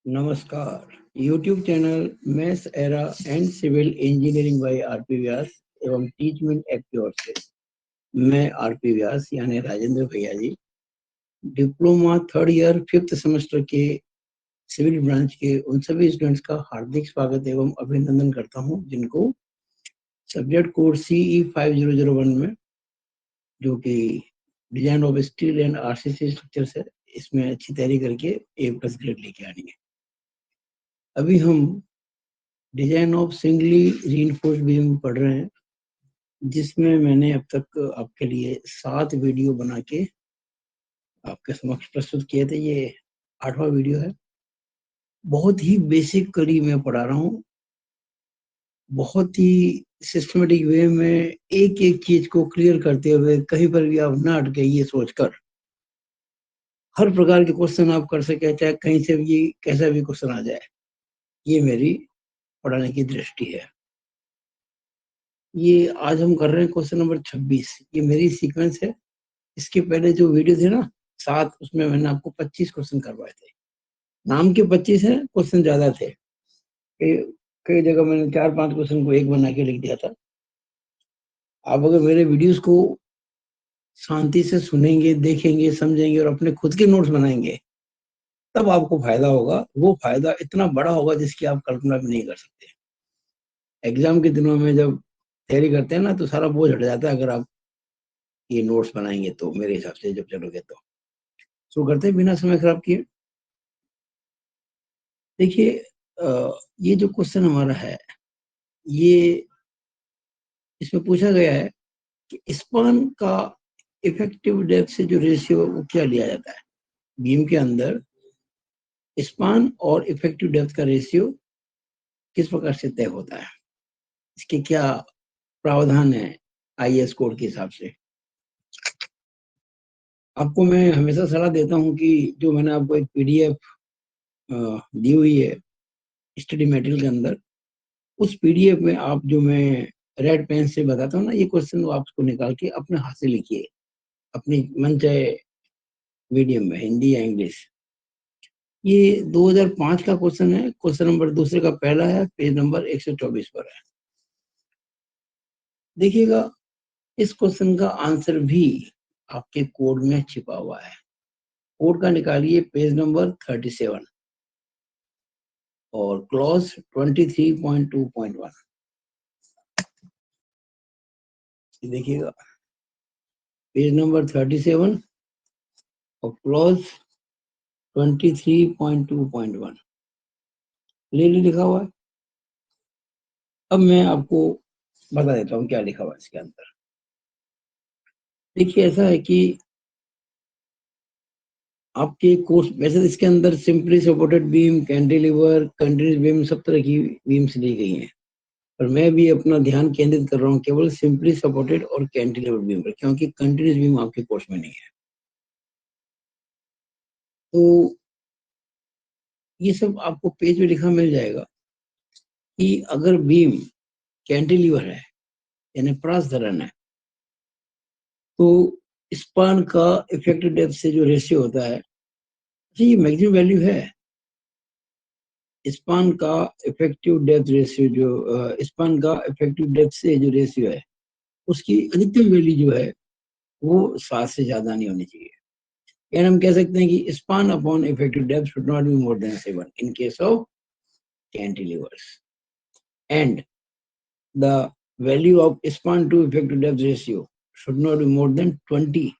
नमस्कार। YouTube channel maths era and civil engineering by RP Vyas एवं Teachment app की ओर से मैं आरपी व्यास यानी राजेंद्र भैया G diploma third year fifth semester के सिविल ब्रांच के उन सभी स्टूडेंट्स का हार्दिक स्वागत एवं अभिनंदन करता हूं जिनको सब्जेक्ट कोड CE 5001 में जो कि design of steel and RCC structure है, इसमें अच्छी तैयारी करके A+ ग्रेड लेके आनी है। अभी हम design of singly reinforced beam पढ़ रहे हैं, जिसमें मैंने अब तक आपके लिए 7 वीडियो बना के आपके समक्ष प्रस्तुत किए थे। ये 8वां वीडियो है। बहुत ही बेसिक कड़ी में पढ़ा रहा हूँ, बहुत ही सिस्टमेटिक वे में एक एक चीज को क्लियर करते हुए कहीं पर भी आप ना अटके ये सोचकर हर प्रकार के क्वेश्चन आप कर सके, चाहे कहीं से भी कैसा भी क्वेश्चन आ जाए। ये मेरी पढ़ाने की दृष्टि है। ये आज हम कर रहे हैं क्वेश्चन नंबर 26। ये मेरी सीक्वेंस है। इसके पहले जो वीडियो थे ना 7, उसमें मैंने आपको 25 क्वेश्चन करवाए थे। नाम के 25 हैं, क्वेश्चन ज्यादा थे। कई जगह मैंने 4-5 क्वेश्चन को एक बना के लिख दिया था। आप अगर मेरे वीडियोस को शांति से सुनेंगे, देखेंगे, समझेंगे और अपने खुद के नोट्स बनाएंगे, तब आपको फायदा होगा। वो फायदा इतना बड़ा होगा जिसकी आप कल्पना भी नहीं कर सकते। एग्जाम के दिनों में जब तैयारी करते हैं ना, तो सारा बोझ हट जाता है अगर आप ये नोट्स बनाएंगे तो। मेरे हिसाब से जब चलोगे तो शुरू करते हैं बिना समय खराब किए। देखिए, ये जो क्वेश्चन हमारा है, ये इसमें पूछा गया है कि स्पान का इफेक्टिव डेप्थ से जो रेशियो वो क्या लिया जाता है। बीम के अंदर स्पान और इफेक्टिव डेप्थ का रेशियो किस प्रकार से तय होता है, इसके क्या प्रावधान है IS कोड के हिसाब से। आपको मैं हमेशा सलाह देता हूं कि जो मैंने आपको एक PDF दी हुई है स्टडी मटेरियल के अंदर, उस PDF में आप जो मैं रेड पेन से बताता हूँ ना, ये क्वेश्चन आप उसको निकाल के अपने हाथ से लिखिए, अपनी मन चाहे मीडियम में, हिंदी या इंग्लिश। ये 2005 का क्वेश्चन है। क्वेश्चन नंबर दूसरे का पहला है, पेज नंबर 124 पर है। देखिएगा, इस क्वेश्चन का आंसर भी आपके कोड में छिपा हुआ है। कोड का निकालिए पेज नंबर 37 और क्लॉज 23.2.1। देखिएगा, पेज नंबर 37 और क्लॉज 23.2.1 क्लियरली लिखा हुआ है। अब मैं आपको बता देता हूँ क्या लिखा हुआ है इसके अंदर। देखिए, ऐसा है कि आपके कोर्स वैसे तो इसके अंदर simply supported beam, cantilever, continuous beam, सब तरह की बीम्स ली गई हैं, पर मैं भी अपना ध्यान केंद्रित कर रहा हूँ केवल सिंपली सपोर्टेड और कैंटिलीवर बीम पर, क्योंकि कंटिन्यूस बीम आपके कोर्स में नहीं है। तो ये सब आपको पेज पे लिखा मिल जाएगा कि अगर बीम कैंटिलीवर है यानी प्रास धरण है, तो स्पान का इफेक्टिव डेप्थ से जो रेशियो होता है, ये मैक्सिमम वैल्यू है। स्पान का इफेक्टिव डेप्थ रेशियो जो स्पान का इफेक्टिव डेप्थ से जो रेशियो है, उसकी अधिकतम वैल्यू जो है वो 7 से ज्यादा नहीं होनी चाहिए। यानी हम कह सकते हैं कि span upon effective depth should not be more than 7 in case of cantilevers, and the value of span to effective depth ratio should not be more than 20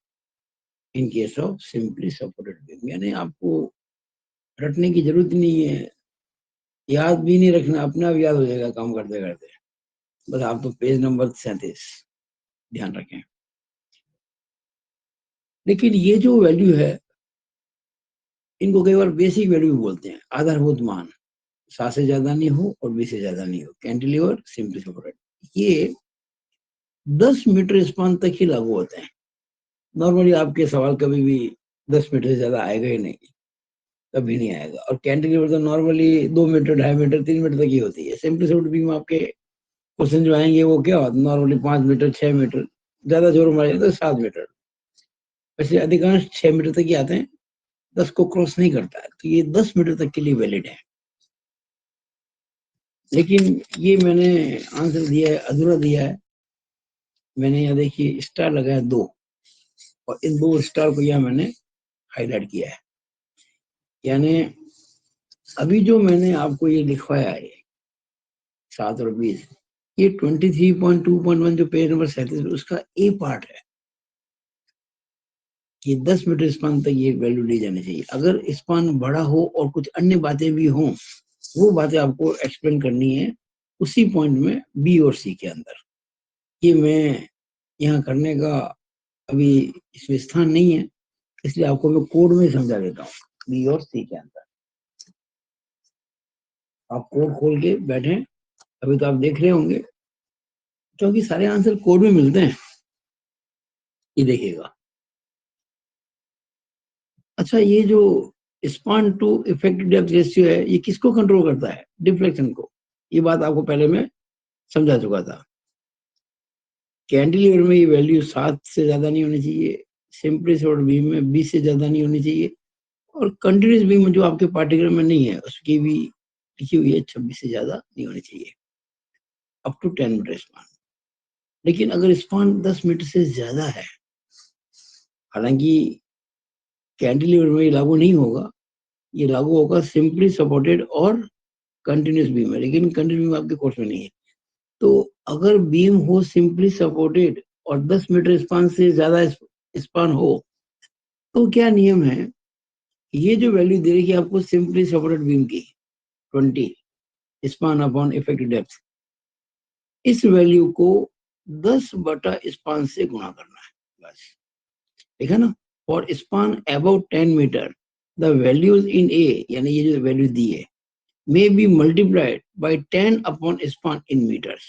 in case of simply supported beam. यानी आपको रटने की जरूरत नहीं है, याद भी नहीं रखना, अपने आप याद हो जाएगा काम करते करते। बस आप तो पेज नंबर 37 ध्यान रखें। लेकिन ये जो वैल्यू है, इनको कई बार बेसिक वैल्यू बोलते हैं, आधारभूत मान। 7 से ज्यादा नहीं हो और 20 से ज्यादा नहीं हो, कैंटिलीवर सिंपली सपोर्टेड। ये 10 मीटर स्पान तक ही लागू होते हैं। नॉर्मली आपके सवाल कभी भी 10 मीटर से ज्यादा आएगा ही नहीं, कभी नहीं आएगा। और कैंटिलीवर तो नॉर्मली 2 मीटर, 2.5 मीटर, 3 मीटर तक ही होती है। सिंपली सपोर्टेड बीम आपके क्वेश्चन जो आएंगे वो क्या होता है, नॉर्मली 5 मीटर, 6 मीटर, ज्यादा जोर मारे तो 7 मीटर। वैसे अधिकांश 6 मीटर तक ही आते हैं, 10 को क्रॉस नहीं करता है, तो ये 10 मीटर तक के लिए वैलिड है। लेकिन ये मैंने आंसर दिया है, अधूरा दिया है। मैंने यहाँ देखिए स्टार लगाया 2, और इन 2 स्टार को यहाँ मैंने हाईलाइट किया है। यानी अभी जो मैंने आपको ये लिखवाया है 7 और 20, ये 23.2.1 जो पेज नंबर 37 उसका ए पार्ट है कि 10 मीटर स्पान तक ये वैल्यू ली जानी चाहिए। अगर स्पान बड़ा हो और कुछ अन्य बातें भी हों, वो बातें आपको एक्सप्लेन करनी है उसी पॉइंट में बी और सी के अंदर। ये मैं यहाँ करने का अभी इसमें स्थान नहीं है, इसलिए आपको मैं कोड में समझा देता हूँ बी और सी के अंदर। आप कोड खोल के बैठे, अभी तो आप देख रहे होंगे क्योंकि सारे आंसर कोड में मिलते हैं। ये देखिएगा। अच्छा, ये जो span to effective depth ratio है, ये किसको कंट्रोल करता है? डिफ्लेक्शन को। ये बात आपको पहले मैं समझा चुका था। कैंटिलीवर में ये वैल्यू 7 से ज्यादा नहीं होनी चाहिए, सिंपली सॉर्ट बीम में 20 से ज्यादा नहीं होनी चाहिए, और कंटिन्यूस बीम जो आपके पाठ्यक्रम में नहीं है उसकी भी लिखी हुई है 26 से ज्यादा नहीं होनी चाहिए, अप टू 10 मीटर स्पान। लेकिन अगर स्पान 10 मीटर से ज्यादा है, हालांकि कैंटिलीवर में ये लागू नहीं होगा, ये लागू होगा सिंपली सपोर्टेड और कंटिन्यूस बीम में, लेकिन कंटिन्यूस बीम आपके कोर्स में नहीं है। तो अगर बीम हो सिंपली सपोर्टेड और 10 मीटर स्पान से ज्यादा स्पान हो, तो क्या नियम है? ये जो वैल्यू दे रही है आपको सिंपली सपोर्टेड बीम की 20 स्पान अपॉन इफेक्टिव डेप्थ, इस वैल्यू को 10 बटा स्पान से गुणा करना है बस। ठीक है ना? For span about 10 metre the values in A, यानी ये जो वैल्यू दी है, may be multiplied by 10 upon span in meters।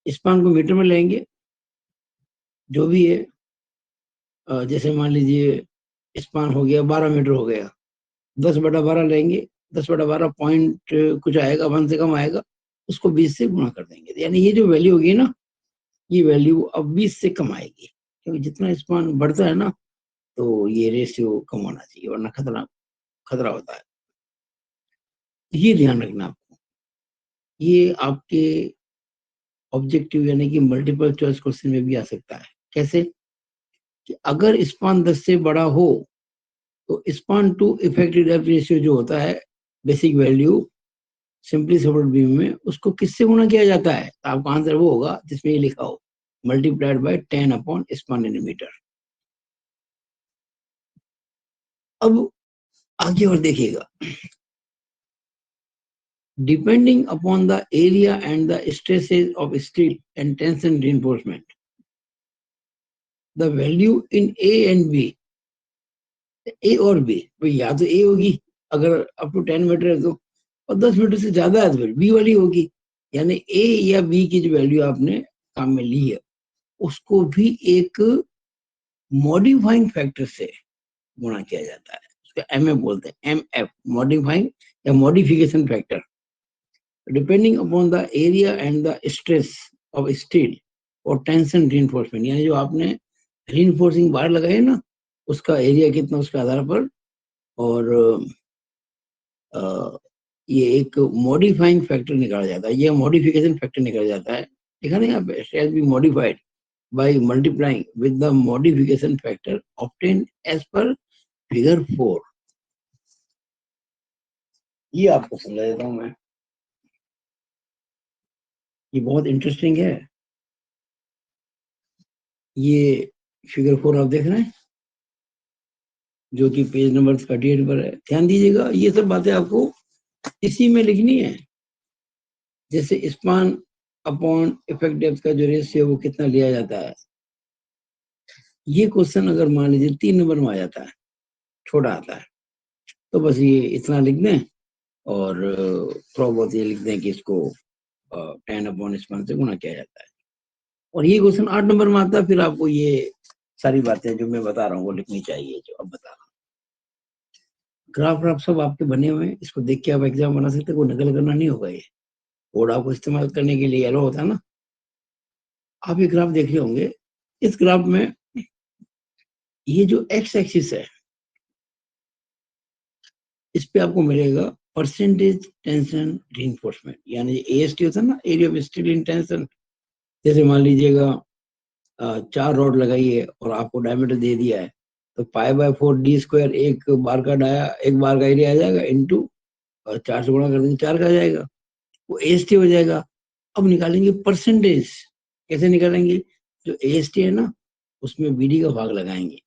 Span को मीटर में लेंगे, जो भी है, जैसे मान लीजिए स्पान हो गया 12 मीटर हो गया, 10 बटा 12 लेंगे, 10 बटा 12 पॉइंट कुछ आएगा, 1 से कम आएगा, उसको 20 से गुणा कर देंगे। यानी ये जो वैल्यू होगी ना, ये वैल्यू अब 20 से कम आएगी, क्योंकि जितना स्पान बढ़ता है ना, तो ये रेशियो कम होना चाहिए, वरना खतरा होता है। ये ध्यान रखना आपको। ये आपके ऑब्जेक्टिव यानी कि मल्टीपल चॉइस क्वेश्चन में भी आ सकता है। कैसे? कि अगर स्पान 10 से बड़ा हो, तो span to effective depth ratio जो होता है, basic value simply supported beam में, उसको किससे गुणा किया जाता है? तो आपका आंसर वो होगा जिसमें ये लिखा हो, multiplied by 10 upon span in metre. अब आगे और देखिएगा, depending upon the area and the stresses of steel and tension reinforcement, the value in A and B, A और बी, भाई या तो ए होगी अगर अप टू 10 मीटर है तो, और 10 मीटर से ज्यादा है तो फिर बी वाली होगी। यानी ए या बी की जो वैल्यू आपने काम में ली है, उसको भी एक मॉडिफाइंग फैक्टर से गुणा किया जाता है, उसको एम एफ बोलते हैं, एम एफ, मॉडिफाइंग या modification factor. Depending upon the area and the stress of steel और टेंशन reinforcement, यानी जो आपने reinforcing बार लगाए ना, उसका एरिया कितना, उसके आधार पर, और ये एक मॉडिफाइंग फैक्टर निकाला जाता है, ये मॉडिफिकेशन फैक्टर निकाला जाता है। देखा नहीं आप, shall be modified by multiplying with the modification factor obtain as per figure 4। ये आपको समझा देता हूं मैं, ये बहुत इंटरेस्टिंग है। ये फिगर 4 आप देख रहे हैं, जो कि पेज नंबर 38 पर है। ध्यान दीजिएगा, ये सब बातें आपको इसी में लिखनी है। जैसे स्पान अपॉन इफेक्ट डेप्थ का जो रेशियो है वो कितना लिया जाता है, ये क्वेश्चन अगर मान लीजिए 3 नंबर में आ जाता है, छोटा आता है, तो बस ये इतना लिख दें और थोड़ा बहुत ये लिख दें कि इसको 10 अपॉन स्पान से गुणा किया जाता है। और ये क्वेश्चन 8 नंबर में आता है, फिर आपको ये सारी बातें जो मैं बता रहा हूँ वो लिखनी चाहिए, जो अब बता रहा हूँ। ग्राफ व्राफ सब आपके बने हुए हैं, इसको देख के आप एग्जाम बना सकते हैं, कोई नकल करना नहीं होगा। ये कोड आपको इस्तेमाल करने के लिए अलाउ होता है ना। आप ये ग्राफ देख रहे होंगे, इस ग्राफ में ये जो एक्स एक्सिस है, इस पे आपको मिलेगा परसेंटेज टेंशन रीइंफोर्समेंट, यानी AST होता है ना, area of steel in tension. जैसे मान लीजिएगा 4 रॉड लगाई है और आपको डायमीटर दे दिया है, तो π/4d² एक बार का एरिया आ जाएगा, इंटू 4 से गुणा कर देंगे 4 का आ जाएगा, वो AST हो जाएगा। अब निकालेंगे परसेंटेज, कैसे निकालेंगे? जो AST है ना, उसमें BD का भाग लगाएंगे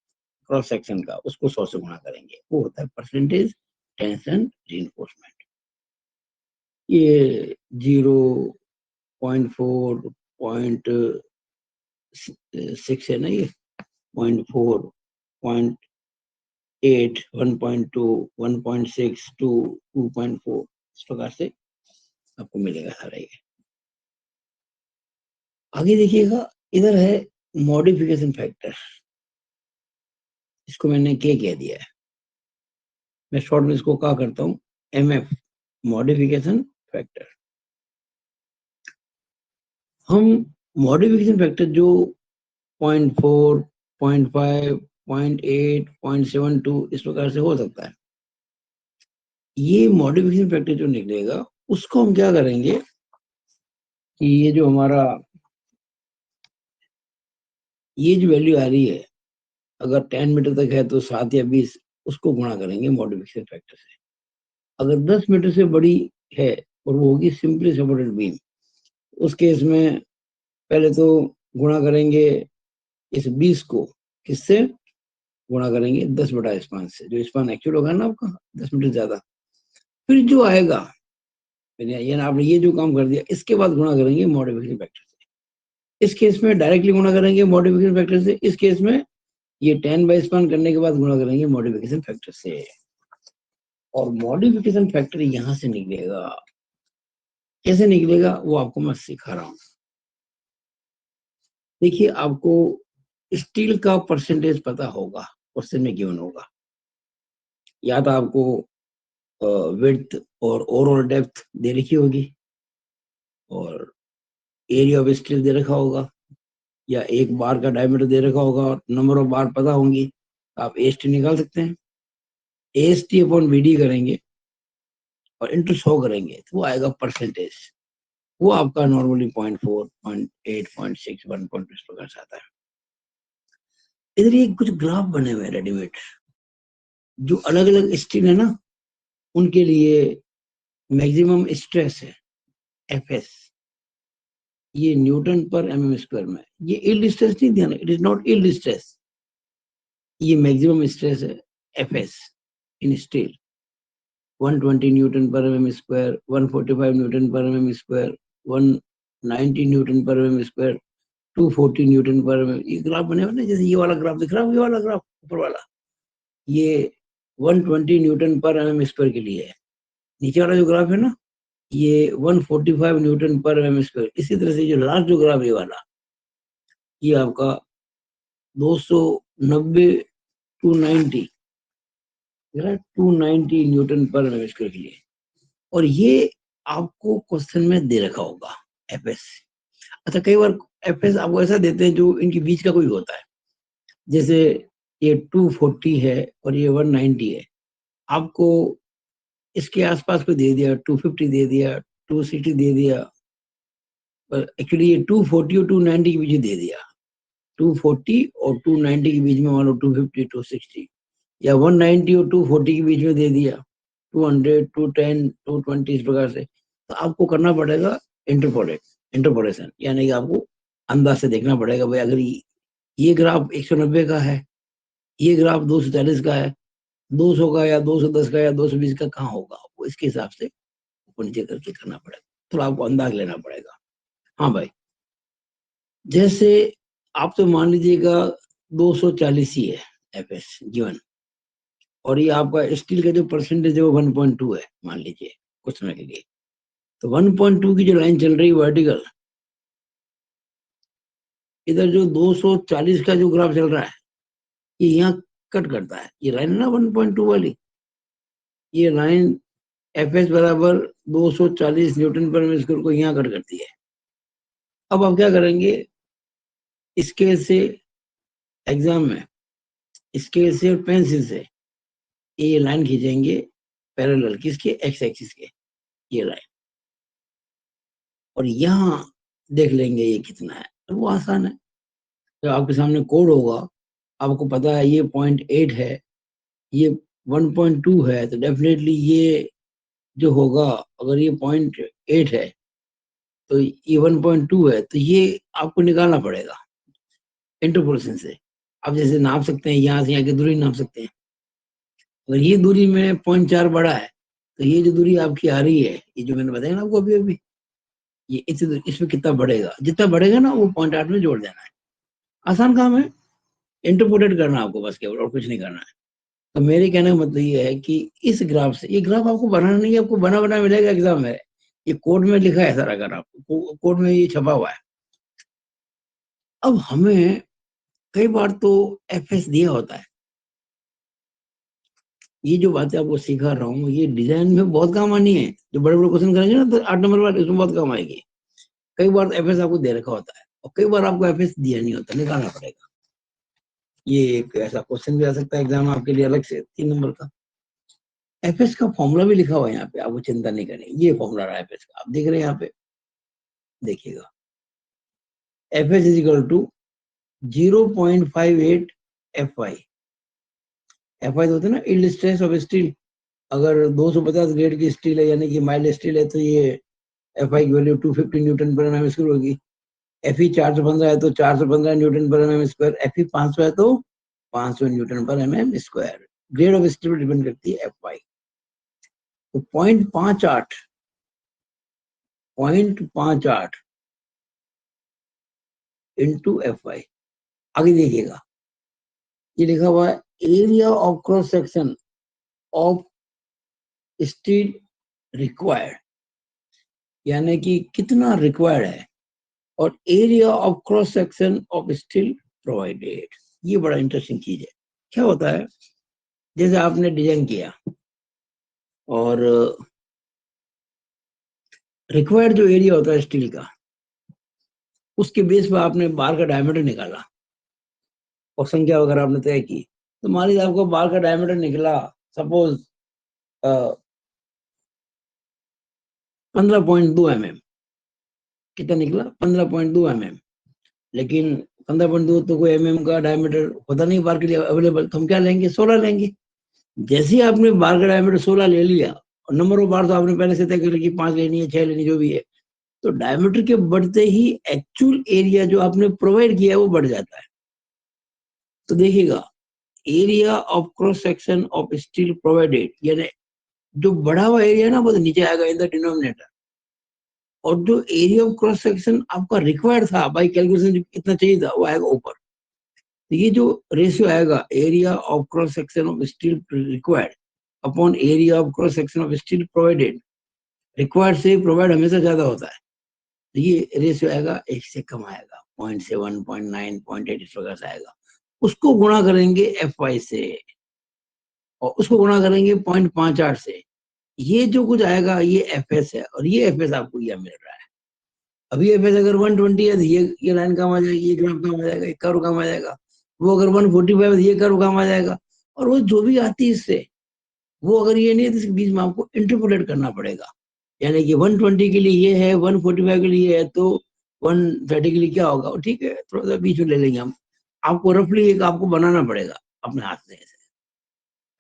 क्रॉस सेक्शन का, उसको 100 से गुणा करेंगे, वो होता है परसेंटेज टेंशन रीइंफोर्समेंट। ये 0.4, 0.6 है ना, ये 0.4, 0.8, 1.2, 1.6 टू 2.4, इस प्रकार से आपको मिलेगा सारा ये। आगे देखिएगा, इधर है मॉडिफिकेशन फैक्टर, इसको मैंने के कह दिया है, मैं शॉर्ट में इसको क्या करता हूँ, MF, मॉडिफिकेशन फैक्टर। हम मॉडिफिकेशन फैक्टर जो 0.4, 0.5, 0.8, 0.72 इस प्रकार से हो सकता है। ये मॉडिफिकेशन फैक्टर जो निकलेगा, उसको हम क्या करेंगे कि ये जो हमारा ये जो वैल्यू आ रही है, अगर 10 मीटर तक है तो 7 या 20, उसको गुणा करेंगे मॉडिफिकेशन फैक्टर से। अगर 10 मीटर से बड़ी है और वो होगी सिंपली सपोर्टेड बीम, उस केस में पहले तो गुणा करेंगे इस 20 को, किससे गुणा करेंगे? 10 बटा स्पान से, जो स्पान एक्चुअल होगा ना आपका 10 मीटर ज्यादा, फिर जो आएगा, यानी आपने ये जो काम कर दिया, इसके बाद गुणा करेंगे मॉडिफिकेशन फैक्टर से। इस केस में डायरेक्टली गुणा करेंगे मॉडिफिकेशन फैक्टर से, इस केस में ये 10/स्पान करने के बाद गुणा करेंगे मॉडिफिकेशन फैक्टर से, और मॉडिफिकेशन फैक्टर यहां से निकलेगा। कैसे निकलेगा वो आपको मैं सिखा रहा हूं। देखिए, आपको स्टील का परसेंटेज पता होगा, क्वेश्चन में गिवन होगा, या तो आपको विड्थ और ओवरऑल डेप्थ दे रखी होगी, और एरिया ऑफ स्टील दे रखा होगा, या एक बार का डायमीटर दे रखा होगा और नंबर ऑफ बार पता होंगी, आप AST निकाल सकते हैं। AST अपॉन BD करेंगे और इंटू 100 करेंगे, तो वो आएगा परसेंटेज। वो आपका नॉर्मली 0.4, 0.8, 0.6, 1.2 इस प्रकार से आता है। इधर ये कुछ ग्राफ बने हुए हैं रेडीमेड, जो अलग अलग स्टील है ना, उनके लिए मैक्सिमम स्ट्रेस है FS, ये न्यूटन पर mm² में। ये यील्ड स्ट्रेस नहीं दिया ना, it is not yield stress, ये मैक्सिमम स्ट्रेस है FS इन स्टील। 120 न्यूटन पर mm², 145 न्यूटन पर mm², 190 न्यूटन पर mm², 240 न्यूटन पर mm। ये ग्राफ बने हुए ना, जैसे ये वाला ग्राफ दिख रहा है, ये वाला ग्राफ ऊपर वाला, ये 120 न्यूटन पर mm² के लिए है। नीचे वाला जो ग्राफ है ना, ये 145 न्यूटन पर mm²। इसी तरह से जो लास्ट जो ग्राफ ये वाला, ये आपका 290 290 290 न्यूटन पर mm² के लिए। और ये आपको क्वेश्चन में दे रखा होगा FS। अच्छा, कई बार FS आपको ऐसा देते हैं जो इनके बीच का कोई होता है, जैसे ये 240 है और ये 190 है, आपको इसके आसपास को दे दिया, 250 दे दिया, 260 दे दिया, पर एक्चुअली ये 240 और 290 के बीच दे दिया। 240 और 290 के बीच में मान लो 250, 260, या 190 और 240 के बीच में दे दिया, 200, 210, 220 इस प्रकार से। तो आपको करना पड़ेगा इंटरपोलेशन, यानी कि आपको अंदाज से देखना पड़ेगा, भाई अगर ये ग्राफ 190 का है, ये ग्राफ 240 का है, 200 का या 210 का या 220 का कहाँ होगा, वो इसके हिसाब से ऊपर नीचे करके करना पड़ेगा, तो आपको अंदाज लेना पड़ेगा। हाँ भाई, जैसे आप तो मान लीजिएगा 240 ही है FS गिवन, और ये आपका स्टील का जो परसेंटेज है वो 1.2 है मान लीजिए कुछ समय के लिए, तो 1.2 की जो लाइन चल रही है वर्टिकल, इधर जो 240 का जो ग्राफ चल रहा है, ये यहाँ कट करता है, ये लाइन है ना 1.2 वाली, ये लाइन FS बराबर 240 न्यूटन पर मीटर को यहाँ कट करती है। अब आप क्या करेंगे, स्केल से एग्जाम में स्केल से और पेंसिल से ये लाइन खींचेंगे पैरेलल किसके, एक्स एक्सिस के, ये लाइन, और यहाँ देख लेंगे ये कितना है, तो वो आसान है। तो आपके सामने कोड होगा, आपको पता है ये 0.8 है, ये 1.2 है, तो डेफिनेटली ये जो होगा, अगर ये 0.8 है तो ये 1.2 है, तो ये आपको निकालना पड़ेगा इंटरपोलेशन से। आप जैसे नाप सकते हैं, यहाँ से यहाँ की दूरी नाप सकते हैं। अगर ये दूरी में 0.4 बड़ा है, तो ये जो दूरी आपकी आ रही है, ये जो मैंने बताया ना आपको अभी अभी, ये इसमें कितना बढ़ेगा, जितना बढ़ेगा ना वो 0.8 में जोड़ देना है। आसान काम है, इंटरपोलेट करना आपको बस, केवल और कुछ नहीं करना है। तो मेरे कहने का मतलब ये है कि इस ग्राफ से, ये ग्राफ आपको बनाना नहीं है, आपको बना बना मिलेगा एग्जाम में, ये कोड में लिखा है सारा ग्राफ, कोड में ये छपा हुआ है। अब हमें कई बार तो एफएस दिया होता है, ये जो बातें आपको सिखा रहा हूँ ये डिजाइन में बहुत काम आनी है, जो बड़े बड़े क्वेश्चन करेंगे ना तो 8 नंबर वाले उसमें बहुत काम आएगी। कई बार एफएस आपको दे रखा होता है और कई बार आपको एफएस दिया नहीं होता, निकालना पड़ेगा। ये एक ऐसा क्वेश्चन भी आ सकता है एग्जाम आपके लिए अलग से 3 नंबर का। एफएस का फॉर्मूला भी लिखा हुआ है यहाँ पे, आपको चिंता नहीं करनी, ये फॉर्मूला रहा एफएस का, आप देख रहे हैं यहाँ पे, देखिएगा FS is equal to 0.58 FI. FI होता है ना यील्ड स्ट्रेस ऑफ स्टील, अगर 250 ग्रेड की स्टील है यानी कि माइल्ड स्टील है, तो ये एफआई की वैल्यू 250 न्यूटन पर एमएम स्क्वायर होगी। एफई 415 है तो 415 न्यूटन पर एमएम स्क्वायर, एफई 500 है तो 500 न्यूटन पर MM square. Grade of steel पर डिपेंड करती है एफआई। तो 0.58 इंटू एफआई। आगे देखिएगा, ये लिखा हुआ है area of cross section of steel required, यानी कि कितना रिक्वायर्ड है, और area of cross section of steel provided. ये बड़ा इंटरेस्टिंग चीज है। क्या होता है, जैसे आपने डिजाइन किया और रिक्वायर्ड जो एरिया होता है स्टील का, उसके बेस पर आपने बार का डायमीटर निकाला और संख्या वगैरह आपने तय की, तो मान लीजिए आपको बार का डायमीटर निकला सपोज 15.2 mm। कितना निकला, 15.2 mm। लेकिन 15.2 तो कोई mm का डायमीटर होता नहीं बार के लिए अवेलेबल, तो हम क्या लेंगे, 16 लेंगे। जैसे ही आपने बार का डायमीटर 16 ले लिया, और नंबर ऑफ बार तो आपने पहले से तय कर लिया कि 5 लेनी है, 6 लेनी, जो भी है, तो डायमीटर के बढ़ते ही एक्चुअल एरिया जो आपने प्रोवाइड किया है वो बढ़ जाता है। तो देखिएगा area of cross section of steel provided, यानी जो बढ़ा हुआ एरिया है ना वो तो नीचे आएगा इन द डिनोमिनेटर, और जो एरिया ऑफ क्रॉस सेक्शन आपका रिक्वायर्ड था बाई कैलकुलेशन कितना चाहिए था वो आएगा ऊपर। तो ये जो रेशियो आएगा area of cross section of steel required upon area of cross section of steel provided, required से प्रोवाइड हमेशा ज्यादा होता है, तो ये रेशियो आएगा 1 से कम आएगा, 0.7, 0.9, 0.8 इस प्रकार से आएगा। उसको गुणा करेंगे एफवाई से और उसको गुणा करेंगे 0.58 से, ये जो कुछ आएगा ये एफएस है, और ये एफएस आपको यह मिल रहा है। अभी एफएस अगर 120 है तो ये लाइन काम आ जाएगी, ये ग्राफ काम आ जाएगा, एक कर्व काम आ जाएगा। वो अगर 145 है तो ये कर्व काम आ जाएगा, और वो जो भी आती है इससे, वो अगर ये नहीं है तो इसके बीच में आपको इंटरपोलेट करना पड़ेगा। यानी कि 120 के लिए ये है, 145 के लिए है, तो 130 के लिए क्या होगा, ठीक है थोड़ा सा बीच में ले लेंगे हम। आपको रफली एक आपको बनाना पड़ेगा अपने हाथ से,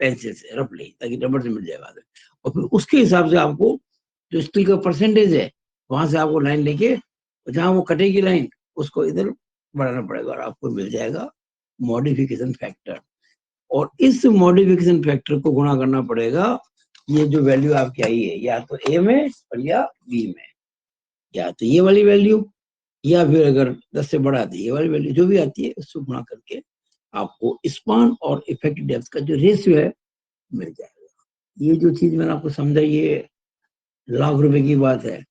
पेंसिल से रफली, ताकि रबड़ से मिल जाए बाद में, और फिर उसके हिसाब से आपको जो स्टील का परसेंटेज है वहां से आपको लाइन लेके जहां वो कटेगी लाइन उसको इधर बढ़ाना पड़ेगा, और आपको मिल जाएगा मॉडिफिकेशन फैक्टर। और इस मॉडिफिकेशन फैक्टर को गुणा करना पड़ेगा ये जो वैल्यू आपकी आई है, या तो ए में और या बी में, या तो ये वाली वैल्यू, या फिर अगर 10 से बड़ा आती है ये वाली वैल्यू, जो भी आती है उसको गुणा करके आपको स्पान और इफेक्टिव डेप्थ का जो रेशियो है मिल जाएगा। ये जो चीज मैंने आपको समझा ये लाख रुपए की बात है,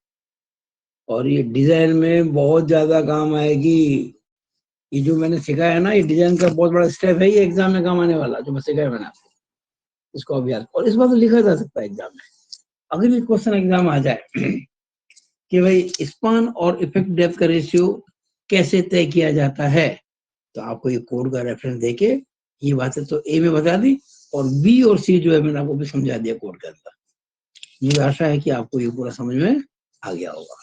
और ये डिजाइन में बहुत ज्यादा काम आएगी। ये जो मैंने सिखाया है ना, ये डिजाइन का बहुत बड़ा स्टेप है, ये एग्जाम में काम आने वाला जो मैं सिखाया मैंने आपको, इसको अभी याद, और इस बात तो लिखा जा सकता है एग्जाम में। अगर ये क्वेश्चन एग्जाम आ जाए कि भाई स्पान और इफेक्ट डेप्थ का रेशियो कैसे तय किया जाता है, तो आपको ये कोड का रेफरेंस देके ये बातें तो ए में बता दी, और बी और सी जो है मैंने आपको भी समझा दिया कोड के अंदर। मुझे आशा है कि आपको ये पूरा समझ में आ गया होगा।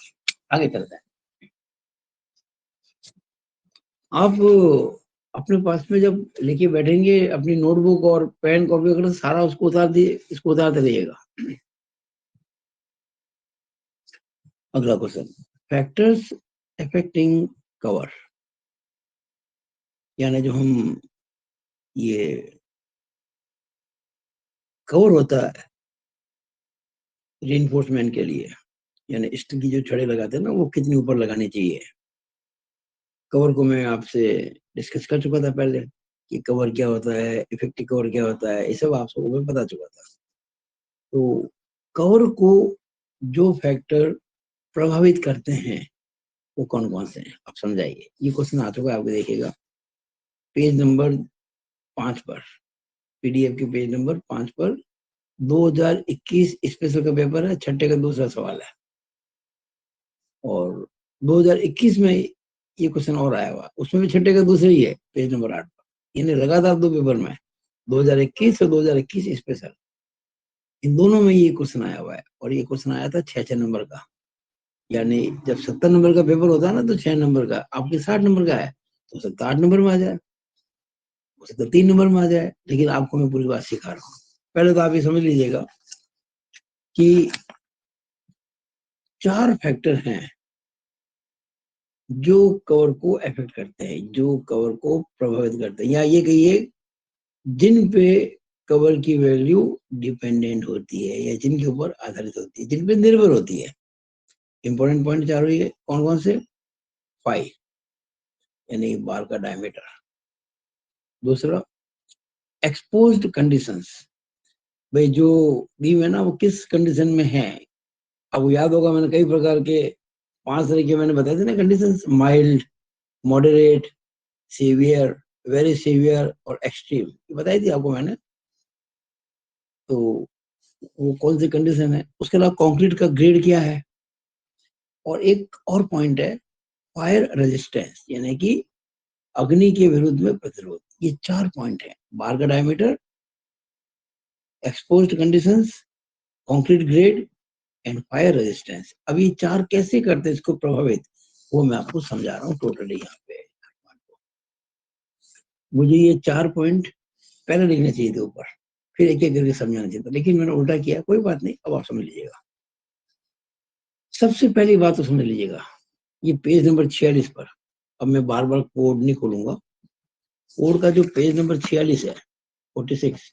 आगे चलते हैं। आप अपने पास में जब लेके बैठेंगे अपनी नोटबुक और पेन कॉपी वगैरह सारा उसको उतार दिए, इसको उतारते रहिएगा। अगला क्वेश्चन, फैक्टर्स अफेक्टिंग कवर, यानी जो हम ये कवर होता है रीइंफोर्समेंट के लिए, यानी स्टील की जो छड़े लगाते हैं ना, वो कितनी ऊपर लगानी चाहिए। कवर को मैं आपसे डिस्कस कर चुका था पहले कि कवर क्या होता है, इफेक्टिव कवर क्या होता है, ये सब आप सबको मैं बता चुका था। तो कवर को जो फैक्टर प्रभावित करते हैं वो कौन कौन से हैं, आप समझाइए। ये क्वेश्चन आ चुका है, आपको देखिएगा पेज नंबर 5 पर, पीडीएफ के पेज नंबर 5 पर 2021 स्पेशल का पेपर है, छठे का दूसरा सवाल है। और 2021 में ये क्वेश्चन और आया हुआ, उसमें भी छठे का दूसरा ही है, पेज नंबर 8 पर। यानी लगातार दो पेपर में 2021 और 2021 स्पेशल, इन दोनों में ये क्वेश्चन आया हुआ है। और ये क्वेश्चन आया था 6 नंबर का। यानी जब 70 नंबर का पेपर होता है ना, तो 6 नंबर का, आपके 60 नंबर का है तो 8 नंबर में आ जाए, हो सकता है 3 नंबर में आ जाए। लेकिन आपको मैं पूरी बात सिखा रहा हूँ। पहले तो आप ये समझ लीजिएगा कि 4 फैक्टर हैं जो कवर को अफेक्ट करते हैं, जो कवर को प्रभावित करते हैं, या ये कहिए जिन पे कवर की वैल्यू डिपेंडेंट होती है या जिनके ऊपर आधारित होती है, जिन पे निर्भर होती है। इंपॉर्टेंट पॉइंट 4 ही है, कौन कौन से? फाई, यानी बार का डायमीटर। दूसरा, एक्सपोज्ड कंडीशंस, भाई जो बीम है ना वो किस कंडीशन में है। आपको याद होगा मैंने कई प्रकार के 5 तरीके मैंने बताए थे ना conditions, mild, moderate, severe, very severe और एक्सट्रीम, बताई थी आपको मैंने। तो वो कौन सी कंडीशन है। उसके अलावा कंक्रीट का ग्रेड क्या है। और एक और पॉइंट है फायर रेजिस्टेंस, यानी कि अग्नि के विरुद्ध में प्रतिरोध। ये 4 पॉइंट है, बार का diameter, exposed conditions, concrete grade and fire resistance. अब ये 4 कैसे करते हैं इसको प्रभावित, वो मैं आपको समझा रहा हूँ टोटली यहाँ पे। मुझे ये 4 पॉइंट पहले लिखने चाहिए थे ऊपर, फिर एक एक करके समझाना चाहिए था, लेकिन मैंने उल्टा किया। कोई बात नहीं, अब आप समझ लीजिएगा। सबसे पहली बात तो समझ लीजिएगा, ये पेज नंबर 46 पर, अब मैं बार बार कोड नहीं खोलूंगा। कोड का जो पेज नंबर 46 है, 46,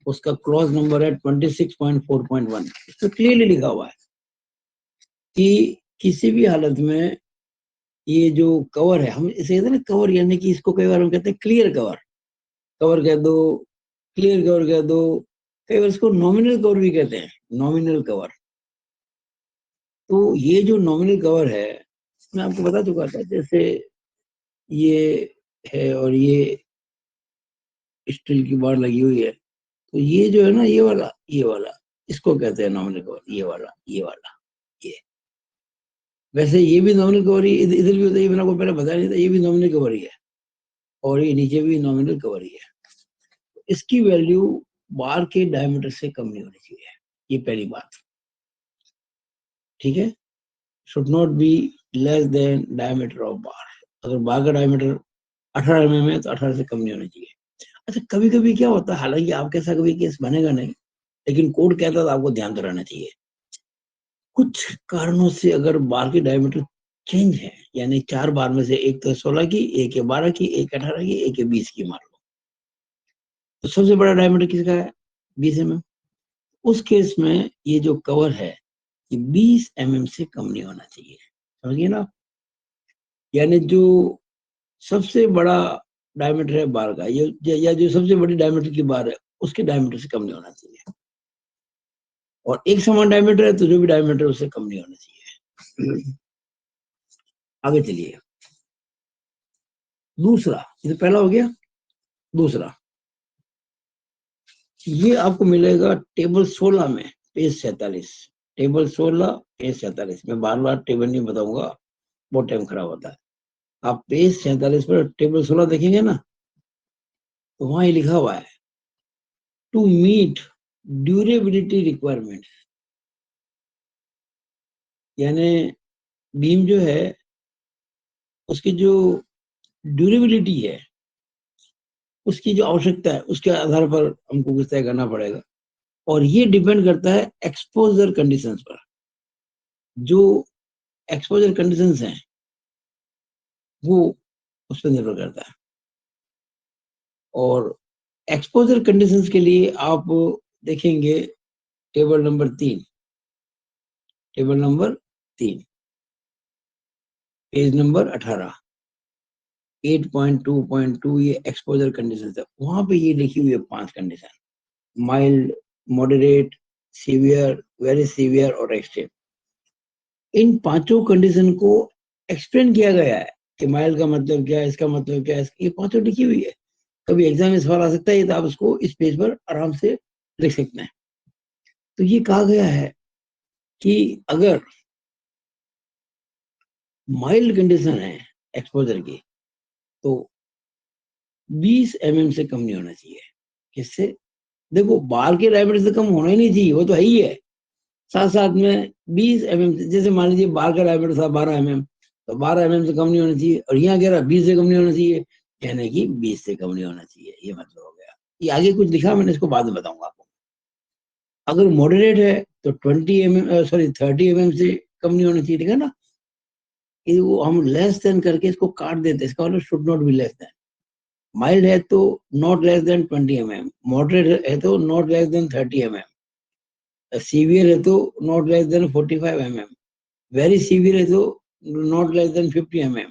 उसका क्लॉज नंबर है 26.4.1। तो क्लियरली लिखा हुआ है कि किसी भी हालत में ये जो कवर है, हम इसे कहते हैं ना कवर, यानी कि इसको कई बार हम कहते हैं क्लियर कवर, कवर कह दो, क्लियर कवर कह दो, कई बार इसको नॉमिनल कवर भी कहते हैं, नॉमिनल कवर। तो ये जो नॉमिनल कवर है, मैं आपको बता चुका था, जैसे ये है और ये स्टील की बार लगी हुई है, तो ये जो है ना, ये वाला इसको कहते हैं नॉमिनल कवर। ये वाला ये, वैसे ये भी नॉमिनल कवर ही, इधर भी होता है, ये मैंने आपको पहले बताया नहीं था, ये भी नॉमिनल कवर ही है, और ये नीचे भी नॉमिनल कवर ही है। इसकी वैल्यू बार के डायमीटर से कम नहीं होनी चाहिए, ये पहली बात, ठीक है। Should not be less then diameter of बार। अगर बार का डायमीटर 18 mm है तो 18 से कम नहीं होना चाहिए। अच्छा, कभी कभी क्या होता है, हालांकि आपके साथ कभी केस बनेगा नहीं, लेकिन कोड कहता है आपको ध्यान तो रहना चाहिए। कुछ कारणों से अगर बार की डायमीटर चेंज है, यानी 4 बार में से एक तो 16 की, एक है 12 की, एक 18 की, एक है 20 की मान लो, तो सबसे बड़ा डायमीटर किसका है? 20 mm। उस केस में ये जो कवर है ये 20 mm से कम नहीं होना चाहिए, समझिए ना। यानी जो सबसे बड़ा डायमीटर है बार का, ये या जो सबसे बड़ी डायमीटर की बार है, उसके डायमीटर से कम नहीं होना चाहिए। और एक समान डायमीटर है तो जो भी डायमीटर है उससे कम नहीं होना चाहिए। आगे चलिए। दूसरा, ये तो पहला हो गया। दूसरा, ये आपको मिलेगा टेबल 16 में, पेज 47, टेबल 16 पेज 47। मैं बार बार टेबल नहीं बताऊंगा, बहुत टाइम खराब होता है। आप पेज 47 पर टेबल 16 देखेंगे ना, तो वहां ये लिखा हुआ है टू मीट ड्यूरेबिलिटी रिक्वायरमेंट। यानी बीम जो है उसकी जो ड्यूरेबिलिटी है, उसकी जो आवश्यकता है, उसके आधार पर हमको कुछ तय करना पड़ेगा। और ये डिपेंड करता है एक्सपोजर कंडीशंस पर। जो एक्सपोजर कंडीशंस हैं वो उस पर निर्भर करता है। और एक्सपोजर कंडीशंस के लिए आप देखेंगे table number 3, table number 3, page number 18, 8.2.2 ये एक्सपोजर कंडीशन है। वहां पे ये लिखी हुई है 5 condition: mild, moderate, severe, very severe और एक्सट्रीम। इन पांचों कंडीशन को एक्सप्लेन किया गया है कि माइल्ड का मतलब क्या है, इसका मतलब क्या है, ये पांचों लिखी हुई है। कभी एग्जाम में सवाल आ सकता है, तो आप उसको इस पेज पर आराम से लिख सकते हैं। तो ये कहा गया है कि अगर माइल्ड कंडीशन है एक्सपोजर की तो 20 mm से कम नहीं होना चाहिए। किससे? देखो, बाहर के डायमीटर से कम होना ही नहीं चाहिए, वो तो है ही है। साथ साथ में 20 mm से, जैसे मान लीजिए बाहर का डायमीटर था 12 mm, तो 12 mm से कम नहीं होना चाहिए, और यहाँ कह रहा 20 से कम नहीं होना चाहिए, यानी कि 20 से कम नहीं होना चाहिए, ये मतलब हो गया। ये आगे कुछ लिखा, मैंने इसको बाद में बताऊंगा आपको। अगर मॉडरेट है तो 30 mm से कम नहीं होना चाहिए, ठीक है ना। ये वो हम लेस देन करके इसको काट देते हैं, इसका मतलब should not be less then. Mild है तो not less then 20 mm, moderate है तो not less then 30 mm, severe है तो not less then 45 mm, very severe है तो not less then 50 mm,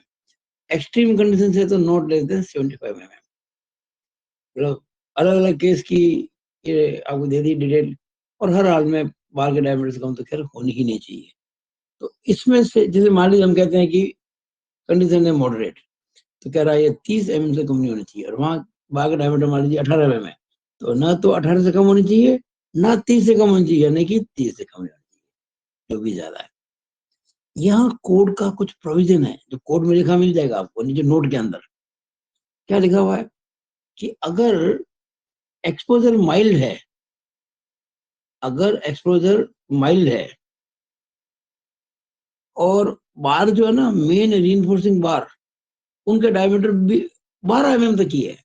extreme condition है तो नॉट लेस देन 75 mm। मतलब अलग अलग केस की ये आपको दे दी डिटेल। और हर हाल में बाल के डायमीटर से कम तो खैर होनी ही नहीं चाहिए। तो इसमें से जैसे मान लीजिए हम कहते हैं कि कंडीशन है मॉडरेट, तो कह रहा है ये 30 mm से कम नहीं होनी चाहिए, और वहां बाल का डायमीटर मान लीजिए 18 mm है, तो ना तो 18 से कम होनी चाहिए, ना 30 से कम होनी चाहिए, यानी कि 30 से कम होनी चाहिए, जो भी ज्यादा है। यहाँ कोड का कुछ प्रोविजन है, जो कोड में लिखा मिल जाएगा आपको नीचे नोट के अंदर। क्या लिखा हुआ है कि अगर एक्सपोजर माइल्ड है, अगर एक्सपोजर माइल्ड है और बार जो है ना, मेन रीइंफोर्सिंग बार, उनका डायमीटर भी 12 mm तक ही है।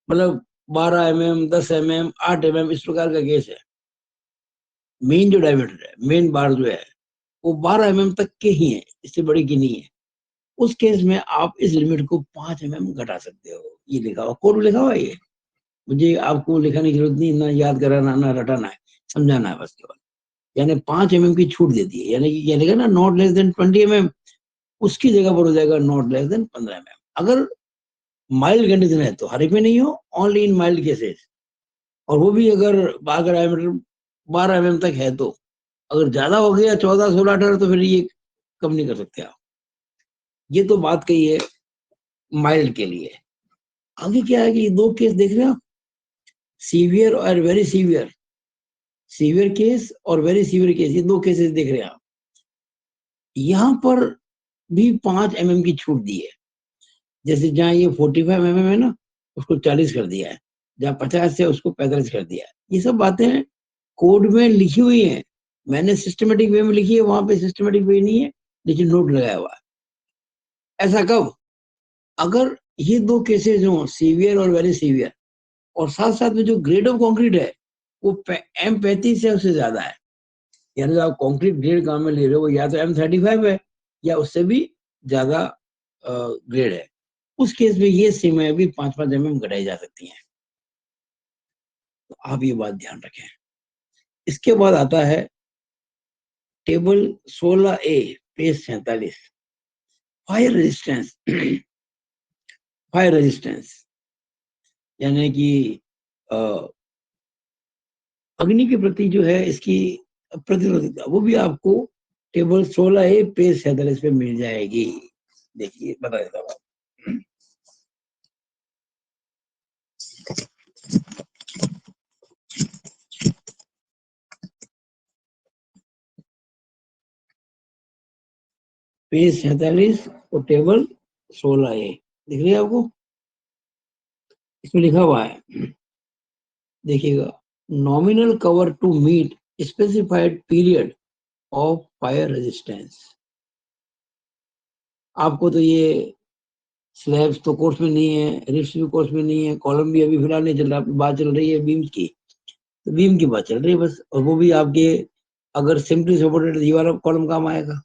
मतलब 12 mm, 10 mm, 8 mm, इस प्रकार का केस है। मेन जो डायमीटर है, मेन बार जो है, वो 12 mm तक के ही है, इससे बड़ी की नहीं है। उस केस में आप इस लिमिट को 5 mm घटा सकते हो। ये लिखा हुआ, कोड लिखा हुआ है ये। मुझे आपको लिखाने की जरूरत नहीं, ना याद कराना ना रटाना है, समझाना है बस केवल। यानी 5 mm की छूट देती है, यानी कि कहने का ना नॉट लेस देन 20 mm, उसकी जगह पर हो जाएगा नॉट लेस देन 15 mm। अगर माइल्ड कंडीशन है तो हर एक में नहीं हो, ओनली इन माइल्ड केसेस। और वो भी अगर बाल का डायमीटर 12 mm तक है तो। अगर ज्यादा हो गया 14, 16, 18, तो फिर ये कम नहीं कर सकते आप। ये तो बात कही है माइल्ड के लिए। आगे क्या है कि ये दो केस देख रहे हैं आप, सीवियर और वेरी सीवियर। सीवियर केस और वेरी सीवियर केस, ये दो केसेस देख रहे हैं आप। यहाँ पर भी 5 mm की छूट दी है। जैसे जहाँ ये 45 mm है ना, उसको 40 कर दिया है। जहाँ 50 है उसको 45 कर दिया है। ये सब बातें कोड में लिखी हुई हैं। मैंने सिस्टमेटिक वे में लिखी है, वहां पे सिस्टमेटिक वे नहीं है, लेकिन नोट लगाया हुआ है। ऐसा कब? अगर ये दो केसेस हो, सीवियर और वेरी सीवियर, और साथ साथ में जो ग्रेड ऑफ कंक्रीट है वो M35 है, उससे ज्यादा है। यानी जो आप कंक्रीट ग्रेड काम में ले रहे हो, या तो M35 है या उससे भी ज्यादा ग्रेड है। उस केस में ये सीमाएं भी 5-5 mm घटाई जा सकती हैं। तो आप ये बात ध्यान रखें। इसके बाद आता है table 16A, page 47, fire resistance. Fire resistance यानी कि अग्नि के प्रति जो है इसकी प्रतिरोधकता, वो भी आपको टेबल 16A, पेज 47 पे मिल जाएगी। देखिए बता देता हूँ। पेज 47 और टेबल 16A दिख रही है आपको? इसमें लिखा हुआ है, देखिएगा, nominal cover to meet specified period of fire resistance. आपको तो ये स्लैब्स तो कोर्स में नहीं है, रिफ्स भी कोर्स में नहीं है, कॉलम भी अभी फिलहाल नहीं चल रहा, बात चल रही है बीम्स की, तो बीम की बात चल रही है बस। और वो भी आपके अगर सिंपली सपोर्टेड ये वाला कॉलम काम आएगा,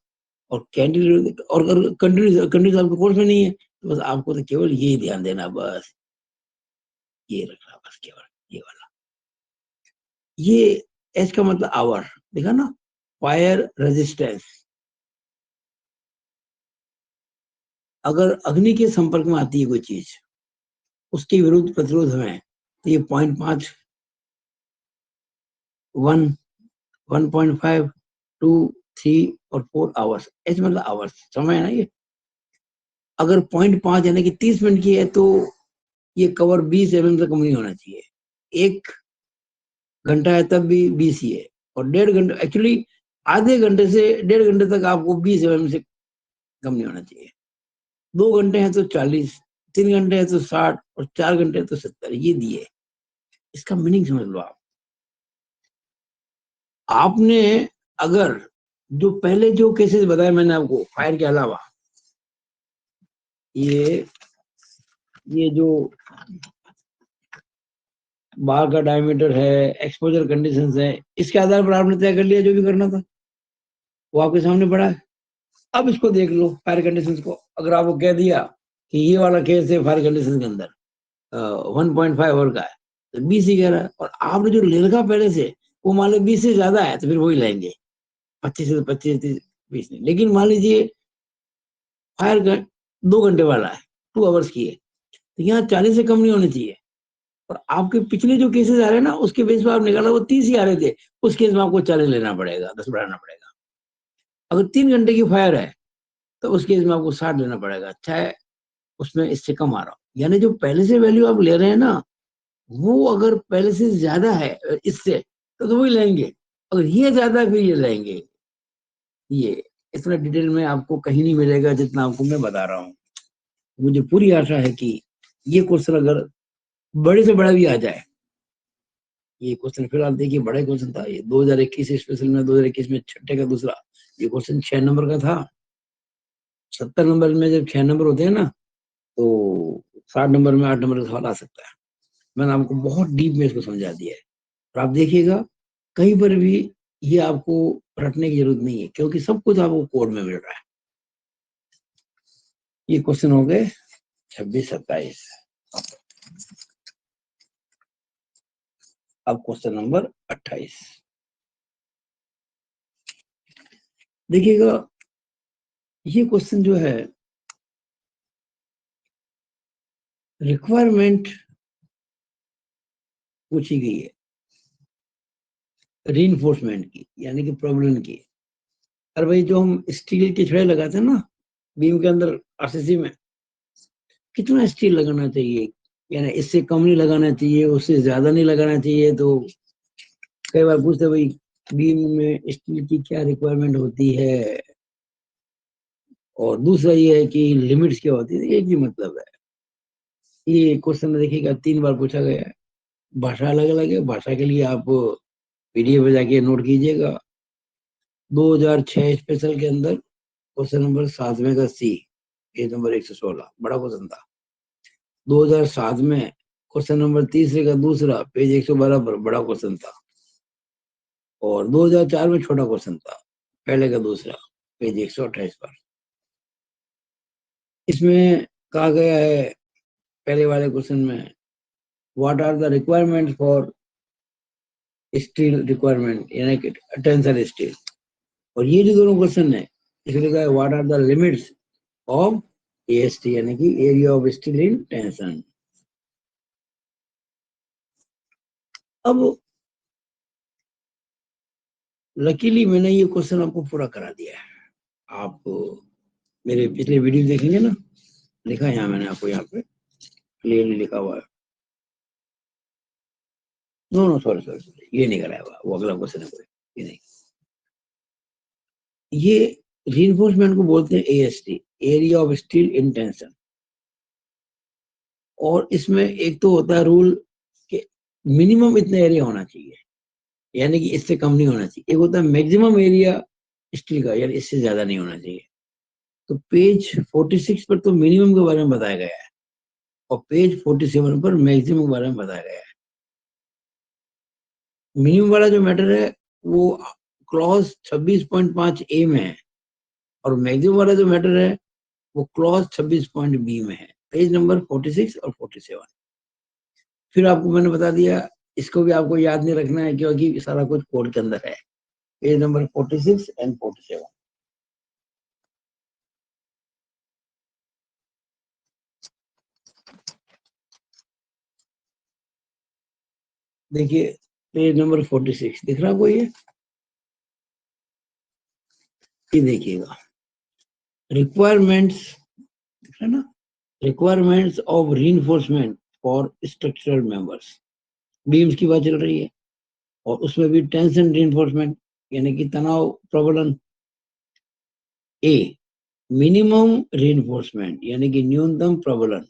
और कैंटिलीवर और अगर कंटिन्यूस आपके कोर्स में नहीं है तो बस आपको तो केवल ये ध्यान देना, बस ये रखना, बस केवल ये वाला। ये एच का मतलब आवर, देखा ना, फायर रेजिस्टेंस। अगर अग्नि के संपर्क में आती है कोई चीज, उसके विरुद्ध प्रतिरोध में, तो ये 0.5, 1, 1.5, 2, 3 और 4 आवर्स। एच मतलब आवर्स, समय है ना ये। अगर 0.5 यानी कि 30 मिनट की है तो ये कवर 20 mm से कम नहीं होना चाहिए। 1 घंटा है तब भी 20 ही है, और 1.5 घंटे, एक्चुअली आधे घंटे से 1.5 घंटे तक आपको 20 mm से कम नहीं होना चाहिए। 2 घंटे हैं तो 40, 3 घंटे हैं तो 60 और 4 घंटे हैं तो 70, ये दिए। इसका मीनिंग समझ लो आप। आपने अगर जो पहले जो केसेस बताए मैंने आपको फायर के अलावा, ये जो बार का डायमीटर है, एक्सपोजर कंडीशंस है, इसके आधार पर आपने तय कर लिया जो भी करना था, वो आपके सामने पड़ा है। अब इसको देख लो फायर कंडीशंस को। अगर आपको कह दिया कि ये वाला केस है फायर कंडीशन के अंदर 1.5 ओवर का है, तो 20 ही कह रहा है, और आपने जो ले रखा पहले से वो मान लो 20 से ज्यादा है, तो फिर वही लेंगे 25 से 25, 30, 20 नहीं। लेकिन मान लीजिए फायर 2 घंटे वाला है, 2 आवर्स की है, तो यहाँ 40 से कम नहीं होने चाहिए। और आपके पिछले जो केसेस आ रहे हैं ना, उसके बेस पर आप निकाला वो 30 ही आ रहे थे, उस केस में आपको 40 लेना पड़ेगा, 10 बढ़ाना पड़ेगा। अगर 3 घंटे की फायर है तो उस केस में आपको 60 लेना पड़ेगा, चाहे उसमें इससे कम आ रहा हो। यानी जो पहले से वैल्यू आप ले रहे हैं ना, वो अगर पहले से ज्यादा है इससे, तो वही लेंगे। अगर ये ज्यादा है फिर ये लेंगे। ये इतना डिटेल में आपको कहीं नहीं मिलेगा जितना आपको मैं बता रहा हूँ। मुझे पूरी आशा है कि ये क्वेश्चन अगर बड़े से बड़ा भी आ जाए, ये क्वेश्चन फिलहाल देखिए बड़ा क्वेश्चन था, ये 2021 स्पेशल में, 2021 में छठे का दूसरा, ये क्वेश्चन 6 नंबर का था। 70 नंबर में जब 6 नंबर होते हैं ना, तो 60 नंबर में 8 नंबर का सवाल आ सकता है। मैंने आपको बहुत डीप में इसको समझा दिया है, और आप देखिएगा कहीं पर भी ये आपको रटने की जरूरत नहीं है, क्योंकि सब कुछ आपको कोड में मिल रहा है। ये क्वेश्चन हो गए 26, 27। अब क्वेश्चन नंबर 28 देखिएगा। ये क्वेश्चन जो है रिक्वायरमेंट पूछी गई है रीइंफोर्समेंट की, यानी कि प्रॉब्लम की। अरे भाई, जो हम स्टील के छड़े लगाते हैं ना बीम के अंदर आरसीसी में, कितना स्टील लगाना चाहिए, यानी इससे कम नहीं लगाना चाहिए, उससे ज्यादा नहीं लगाना चाहिए। तो कई बार पूछते भाई बीम में स्टील की क्या रिक्वायरमेंट होती है, और दूसरा ये है कि लिमिट्स क्या होती है। एक ही मतलब है। ये क्वेश्चन देखिएगा 3 बार पूछा गया है, भाषा अलग अलग है। भाषा के लिए आप पीडीएफ में जाके नोट कीजिएगा। 2006 स्पेशल के अंदर क्वेश्चन नंबर 7वें का सी, पेज नंबर 116, बड़ा क्वेश्चन था। 2007 में क्वेश्चन नंबर तीसरे का दूसरा, पेज 112 पर, बड़ा क्वेश्चन था। और 2004 में छोटा क्वेश्चन था, पहले का दूसरा, पेज 128 पर। इसमें कहा गया है पहले वाले क्वेश्चन में, what are the requirement for steel requirement, यानी कि टेंसर स्टील। और ये जो दोनों क्वेश्चन है, इसमें लिखा है what are the limits of AST, यानी कि area of steel in tension. अब लकीली मैंने ये क्वेश्चन आपको पूरा करा दिया है। आप मेरे पिछले वीडियो देखेंगे ना, लिखा है यहाँ, मैंने आपको यहाँ पे क्लियरली लिखा हुआ है। नो नो, सॉरी सॉरी, ये नहीं कराया हुआ, वो अगला क्वेश्चन है कोई, ये नहीं। ये रीइंफोर्समेंट को बोलते हैं AST, area of steel in tension. और इसमें एक तो होता है रूल कि मिनिमम इतना एरिया होना चाहिए, यानी कि इससे कम नहीं होना चाहिए। एक होता है मैक्सिमम एरिया स्टील का, यार इससे ज्यादा नहीं होना चाहिए। तो पेज 46 पर तो मिनिमम के बारे में बताया गया है और पेज 47 पर मैक्सिमम के बारे में बताया गया है। मिनिमम वाला जो मैटर है वो क्लॉज 26.5 ए में है और मैक्सिमम वाला जो मैटर है वो क्लॉज 26.बी में है, पेज नंबर 46 और 47। फिर आपको मैंने बता दिया, इसको भी आपको याद नहीं रखना है क्योंकि सारा कुछ कोड के अंदर है, पेज नंबर 46 एंड 47। देखिए पेज नंबर 46 दिख रहा है कोई, ये देखिएगा, रिक्वायरमेंट्स, दिख रहा है ना, requirements of reinforcement for structural members, beams की बात चल रही है और उसमें भी टेंशन रीइंफोर्समेंट यानी कि तनाव प्रबलन। ए मिनिमम रीइंफोर्समेंट यानी कि न्यूनतम प्रबलन,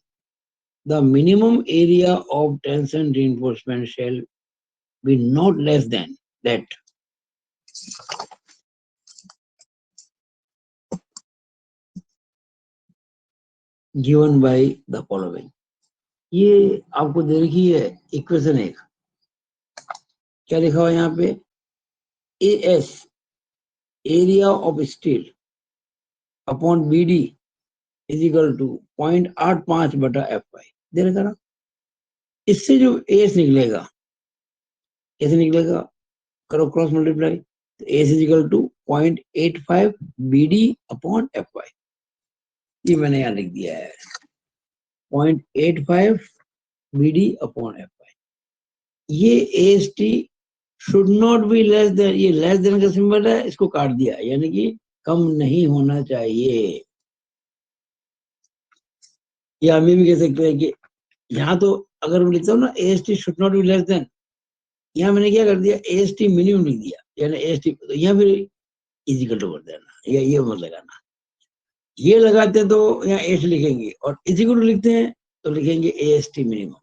the minimum area of tension reinforcement shall be not less than that given by the following. ये आपको दे रखी है इक्वेशन एक, क्या लिखा हुआ है यहाँ पे, A S area of steel upon B D is equal to 0.85 बटा एफ वाई दे रखा ना। इससे जो एस निकलेगा, कैसे निकलेगा, करो क्रॉस मल्टीप्लाई, तो S is equal to 0.85 B D upon F Y, ये मैंने यहाँ लिख दिया है 0.85 B D upon F Y. ये S T should not be less than, ये लेस देन का सिंबल है, इसको काट दिया यानी कि कम नहीं होना चाहिए। या हम भी कह सकते हैं कि यहाँ तो अगर मैं लिखता हूँ ना S T should not be less then, यहाँ मैंने क्या कर दिया, एस टी मिनिमम लिख दिया, यानी एस टी, तो यहाँ फिर इजिकल टू कर देना, या ये मत लगाना, ये लगाते हैं तो यहाँ एस लिखेंगे और इजिकल टू लिखते हैं तो लिखेंगे एस टी मिनिमम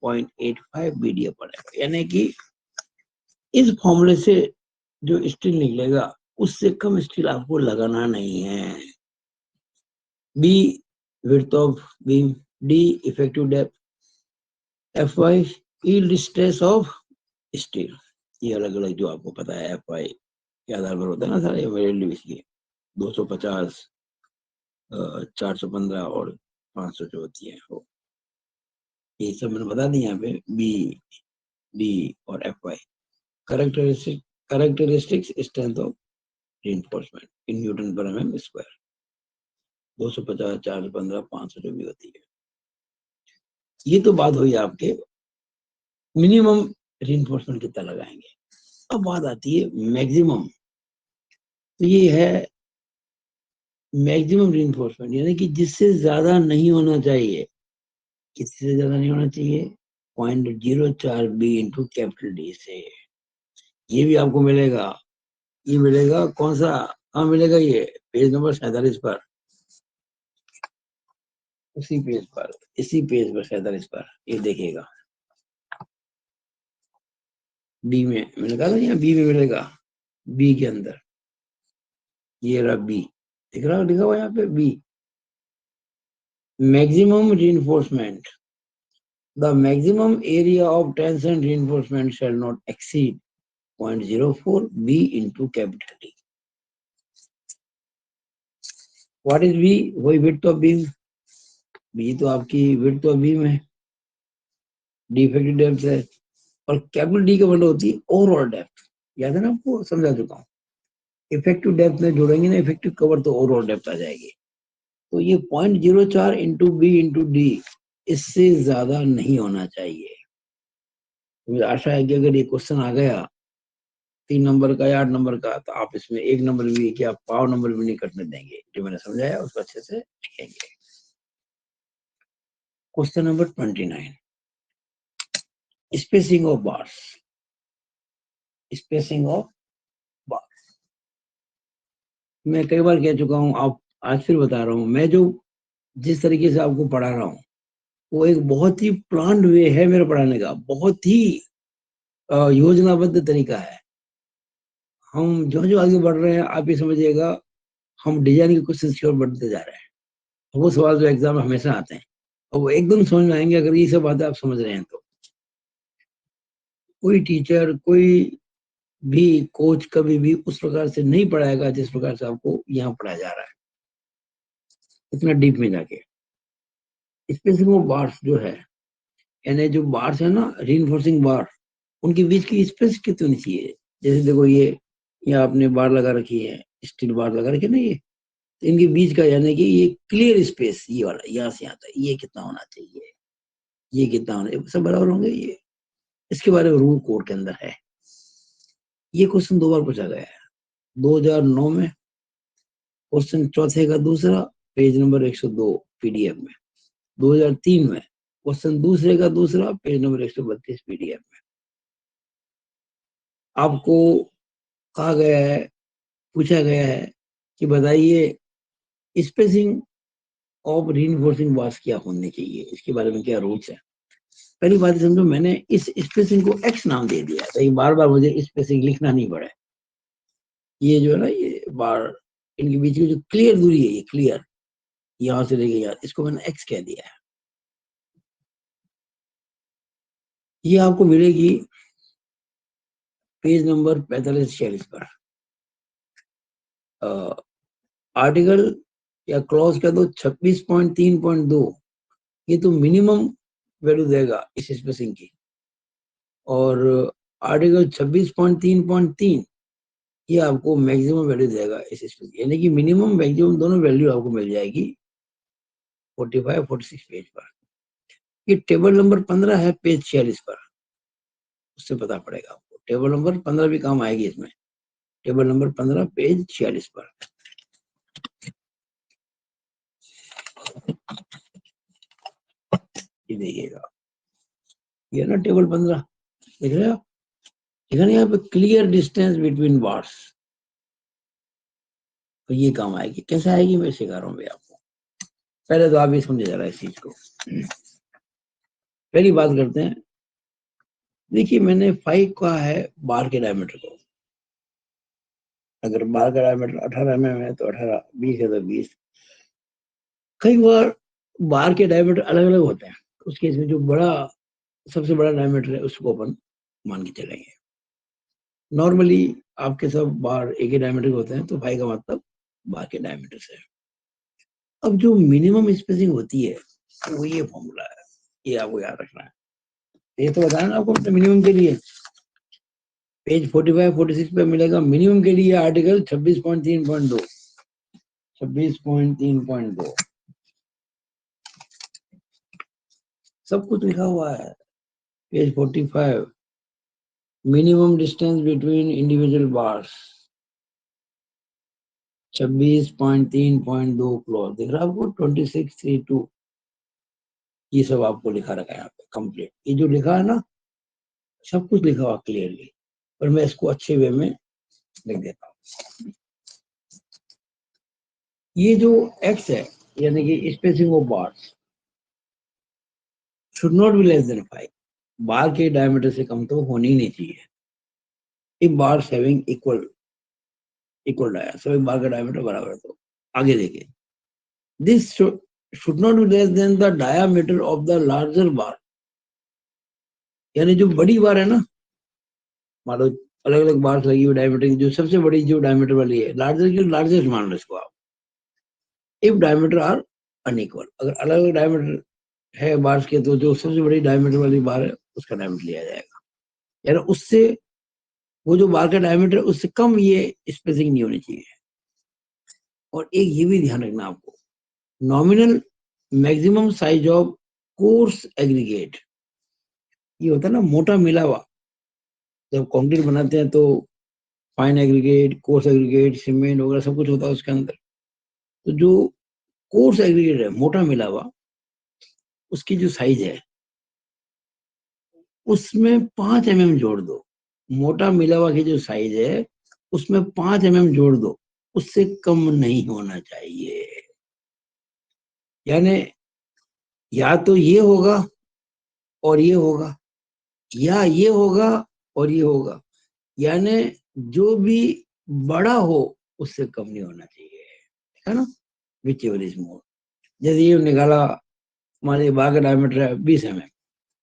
0.85 बीडी पड़ेगा, यानी कि इस फॉर्मूले से जो स्टील निकलेगा उससे कम स्टील आपको लगाना नहीं है। B width of beam, D effective depth, F Y yield stress of steel, ये अलग अलग जो आपको पता है एफ वाई के आधार पर होता है ना सारे वैल्यू इसकी, 250, 415 और 500 जो होती है वो, ये सब मैंने बता दी यहाँ पे, बी डी और F Y. Characteristics strength of reinforcement in newton per mm square, 250, 415, 500 जो भी होती है। ये तो बात हुई आपके मिनिमम reinforcement कितना लगाएंगे। अब बात आती है मैक्सिमम, तो ये है मैक्सिमम reinforcement यानी कि जिससे ज्यादा नहीं होना चाहिए, किससे ज्यादा नहीं होना चाहिए, 0.04 बी इंटू कैपिटल डी से। ये भी आपको मिलेगा, ये मिलेगा कौन सा, हाँ मिलेगा ये पेज नंबर 47 पर, उसी पेज पर, इसी पेज पर 47 पर, ये देखिएगा बी में मैंने कहा था यहाँ बी में मिलेगा, बी के अंदर ये रहा बी, दिख रहा लिखा हुआ यहाँ पे B, maximum reinforcement, the maximum area of tension reinforcement shall not exceed 0.04 B into capital D. What is B, वही विड्थ ऑफ बीम, बी तो आपकी विड्थ ऑफ बीम है, डी इफेक्टिव डेप्थ है और कैपिटल डी का मतलब होती है ओवरऑल डेप्थ, याद है ना आपको, समझा चुका हूँ। इफेक्टिव डेप्थ में जोड़ेंगे ना इफेक्टिव कवर तो ओवरऑल डेप्थ आ जाएगी। तो ये 0.04 इंटू बी इंटू डी, इससे ज्यादा नहीं होना चाहिए। मुझे आशा है कि अगर ये क्वेश्चन आ गया 3 नंबर का या 8 नंबर का, तो आप इसमें 1 नंबर भी क्या पाव नंबर भी नहीं कटने देंगे, जो मैंने समझाया उसको अच्छे से लिखेंगे। Question number 29, spacing of bars, spacing of bars. मैं कई बार कह चुका हूं, आप आज फिर बता रहा हूं, मैं जो जिस तरीके से आपको पढ़ा रहा हूं वो एक बहुत ही प्लान्ड वे है मेरा पढ़ाने का, बहुत ही योजनाबद्ध तरीका है। हम जो जो आगे बढ़ रहे हैं आप ये समझिएगा हम डिजाइन के क्वेश्चन की ओर बढ़ते जा रहे हैं। वो सवाल जो एग्जाम में हमेशा आते हैं और वो एकदम समझ में आएंगे अगर ये सब बातें आप समझ रहे हैं तो। कोई टीचर कोई भी कोच कभी भी उस प्रकार से नहीं पढ़ाएगा जिस प्रकार से आपको यहाँ पढ़ाया जा रहा है, इतना डीप में जाके। स्पेसिंग ऑफ बार्स जो है, यानी जो बार्स है ना रीइंफोर्सिंग बार, उनके बीच की स्पेस कितनी होनी चाहिए। जैसे देखो ये आपने बार लगा रखी है, स्टील बार लगा रखी है ना, ये तो इनके बीच का यानी कि ये क्लियर स्पेस, ये वाला यहाँ से यहाँ तक ये कितना होना चाहिए, ये कितना होना चाहिए, सब बराबर होंगे ये। इसके बारे में रूल कोड के अंदर है। ये क्वेश्चन 2 बार पूछा गया है, 2009 में क्वेश्चन चौथे का दूसरा, पेज नंबर 102 पीडीएफ में। 2003 में क्वेश्चन दूसरे का दूसरा, पेज नंबर 132 पीडीएफ में। आपको कहा गया है, पूछा गया है कि बताइए स्पेसिंग ऑफ रीइंफोर्सिंग बार्स क्या होने चाहिए, इसके बारे में क्या रूल्स है। पहली बात समझो, मैंने इस स्पेसिंग को एक्स नाम दे दिया तो बार बार मुझे स्पेसिंग लिखना नहीं पड़े। ये जो है ना, ये बार इनके बीच की जो क्लियर दूरी है, ये क्लियर यहां से लेके यहाँ, इसको मैंने एक्स कह दिया है। ये आपको मिलेगी पेज नंबर 45-46 पर। आर्टिकल या क्लॉज का तो 26.3.2 ये तो मिनिमम वैल्यू देगा इस स्पेसिंग की, और आर्टिकल 26.3.3 ये आपको मैक्सिमम वैल्यू देगा इस स्पेसिंग, यानी कि मिनिमम मैक्सिमम दोनों वैल्यू आपको मिल जाएगी 45-46 पेज पर। ये टेबल नंबर 15 है पेज 46 पर, उससे पता पड़ेगा आपको। टेबल नंबर 15 भी काम आएगी इसमें, टेबल नंबर 15 पेज 46 पर। ये देखिएगा, ये ना टेबल 15 देख रहे हो, यहाँ पे क्लियर डिस्टेंस बिटवीन बार्स, तो ये काम आएगी। कैसे आएगी मैं सिखा रहा हूँ भाई आपको, पहले तो आप ये समझे जा रहा है इस चीज को। पहली बात करते हैं, देखिए मैंने 5 कहा है बार के डायमीटर को। अगर बार का डायमीटर 18 mm है तो 18, 20 है तो 20। कई बार के डायमीटर अलग अलग होते हैं, उस केस में जो बड़ा सबसे बड़ा डायमीटर है उसको अपन मान के चलेंगे। नॉर्मली आपके सब बार एक ही डायमीटर के होते हैं, तो 5 का मतलब बार के डायमीटर से। अब जो मिनिमम स्पेसिंग होती है वो ये फॉर्मूला है, ये आपको याद रखना है। ये तो बताया ना आपको मिनिमम के लिए, पेज 45-46 पे मिलेगा मिनिमम के लिए आर्टिकल 26.3.2, 26.3.2 सब कुछ लिखा हुआ है। Page 45, minimum distance between individual bars 26.3.2 clause दिख रहा है आपको, 2632, ये सब आपको लिखा रखा है यहाँ पे कंप्लीट। ये जो लिखा है ना, सब कुछ लिखा हुआ क्लियरली, पर मैं इसको अच्छे वे में लिख देता हूँ। ये जो एक्स है यानी कि spacing of bars should not be less than 5, bar के डायमीटर से कम तो होनी ही नहीं चाहिए। If bars having equal dia, सभी बार का डायमीटर बराबर है। तो आगे देखिए, this should not be less than the diameter of the larger bar, यानी जो बड़ी बार है ना, मान लो अलग अलग बार लगी हुई डायमीटर की, जो सबसे बड़ी जो डायमीटर वाली है, लार्जर की लार्जेस्ट मान लो इसको आप। इफ डायमीटर आर अनइक्वल, अगर अलग अलग डायमीटर है बार्स के, तो जो सबसे बड़ी डायमीटर वाली बार है उसका डायमीटर लिया जाएगा, यानी उससे वो जो बार का डायमीटर है उससे कम ये स्पेसिंग नहीं होनी चाहिए। और एक ये भी ध्यान रखना आपको, nominal maximum size of coarse aggregate, ये होता है ना मोटा मिला हुआ, जब कंक्रीट बनाते हैं तो fine aggregate, coarse aggregate, cement वगैरह सब कुछ होता है उसके अंदर। तो जो कोर्स एग्रीगेट है मोटा मिला हुआ, उसकी जो साइज है उसमें 5 mm जोड़ दो। मोटा मिला हुआ की जो साइज है उसमें 5 mm जोड़ दो, उससे कम नहीं होना चाहिए। यानी या तो ये होगा और ये होगा, या ये होगा और ये होगा, यानी जो भी बड़ा हो उससे कम नहीं होना चाहिए, है ना। Which ever is more. जैसे ये निकाला, मान लीजिए बार का डायमीटर है 20 mm,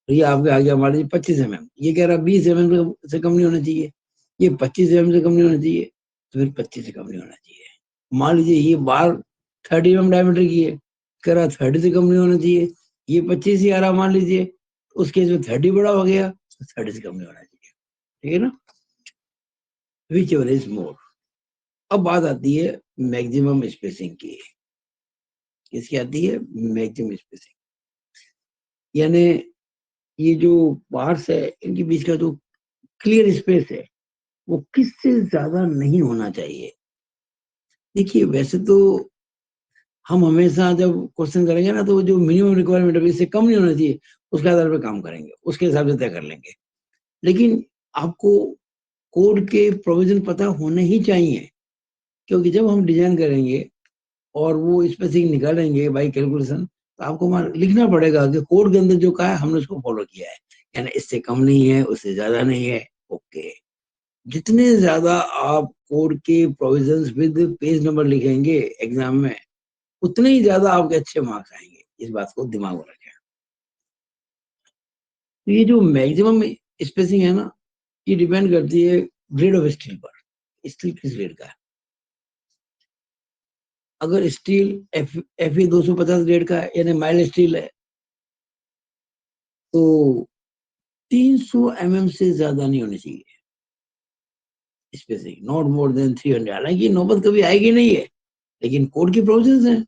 ये आपके आ गया मान लीजिए 25 mm, ये कह रहा 20 mm से कम नहीं होना चाहिए, ये 25 mm से कम नहीं होना चाहिए, तो फिर 25 से कम नहीं होना चाहिए। मान लीजिए ये बार 30 mm डायमीटर की है, कह रहा 30 से कम नहीं होना चाहिए, ये 25 ही आ रहा मान लीजिए, उस केस में 30 बड़ा हो गया, तो 30 से कम नहीं होना चाहिए, ठीक है ना। Which ever is more. अब बात आती है मैक्सिमम स्पेसिंग की। किसकी आती है? Maximum spacing. यानी ये जो पार्ट्स है इनके बीच का जो क्लियर स्पेस है वो किससे ज्यादा नहीं होना चाहिए। देखिए वैसे तो हम हमेशा जब क्वेश्चन करेंगे ना, तो जो मिनिमम रिक्वायरमेंट है इससे कम नहीं होना चाहिए, उसके आधार पर काम करेंगे, उसके हिसाब से तय कर लेंगे। लेकिन आपको कोड के प्रोविजन पता होने ही चाहिए, क्योंकि जब हम डिजाइन करेंगे और वो स्पेसिंग निकालेंगे बाई कैलकुलेशन, तो आपको वहां लिखना पड़ेगा कि कोड के अंदर जो कहा है हमने उसको फॉलो किया है, यानी इससे कम नहीं है, उससे ज्यादा नहीं है। ओके। जितने ज्यादा आप कोड के प्रोविजंस विद पेज नंबर लिखेंगे एग्जाम में, उतने ही ज्यादा आपके अच्छे मार्क्स आएंगे। इस बात को दिमाग में रखें। तो ये जो मैक्सिमम स्पेसिंग है ना, ये डिपेंड करती है ग्रेड ऑफ स्टील पर। स्टील किस ग्रेड का है। अगर स्टील एफ 250 ग्रेड का है, यानी माइल्ड स्टील है, तो 300 mm से ज्यादा नहीं होनी चाहिए स्पेसिंग, नॉट मोर देन 300। हालांकि नौबत कभी आएगी नहीं है, लेकिन कोड की प्रोविजंस हैं।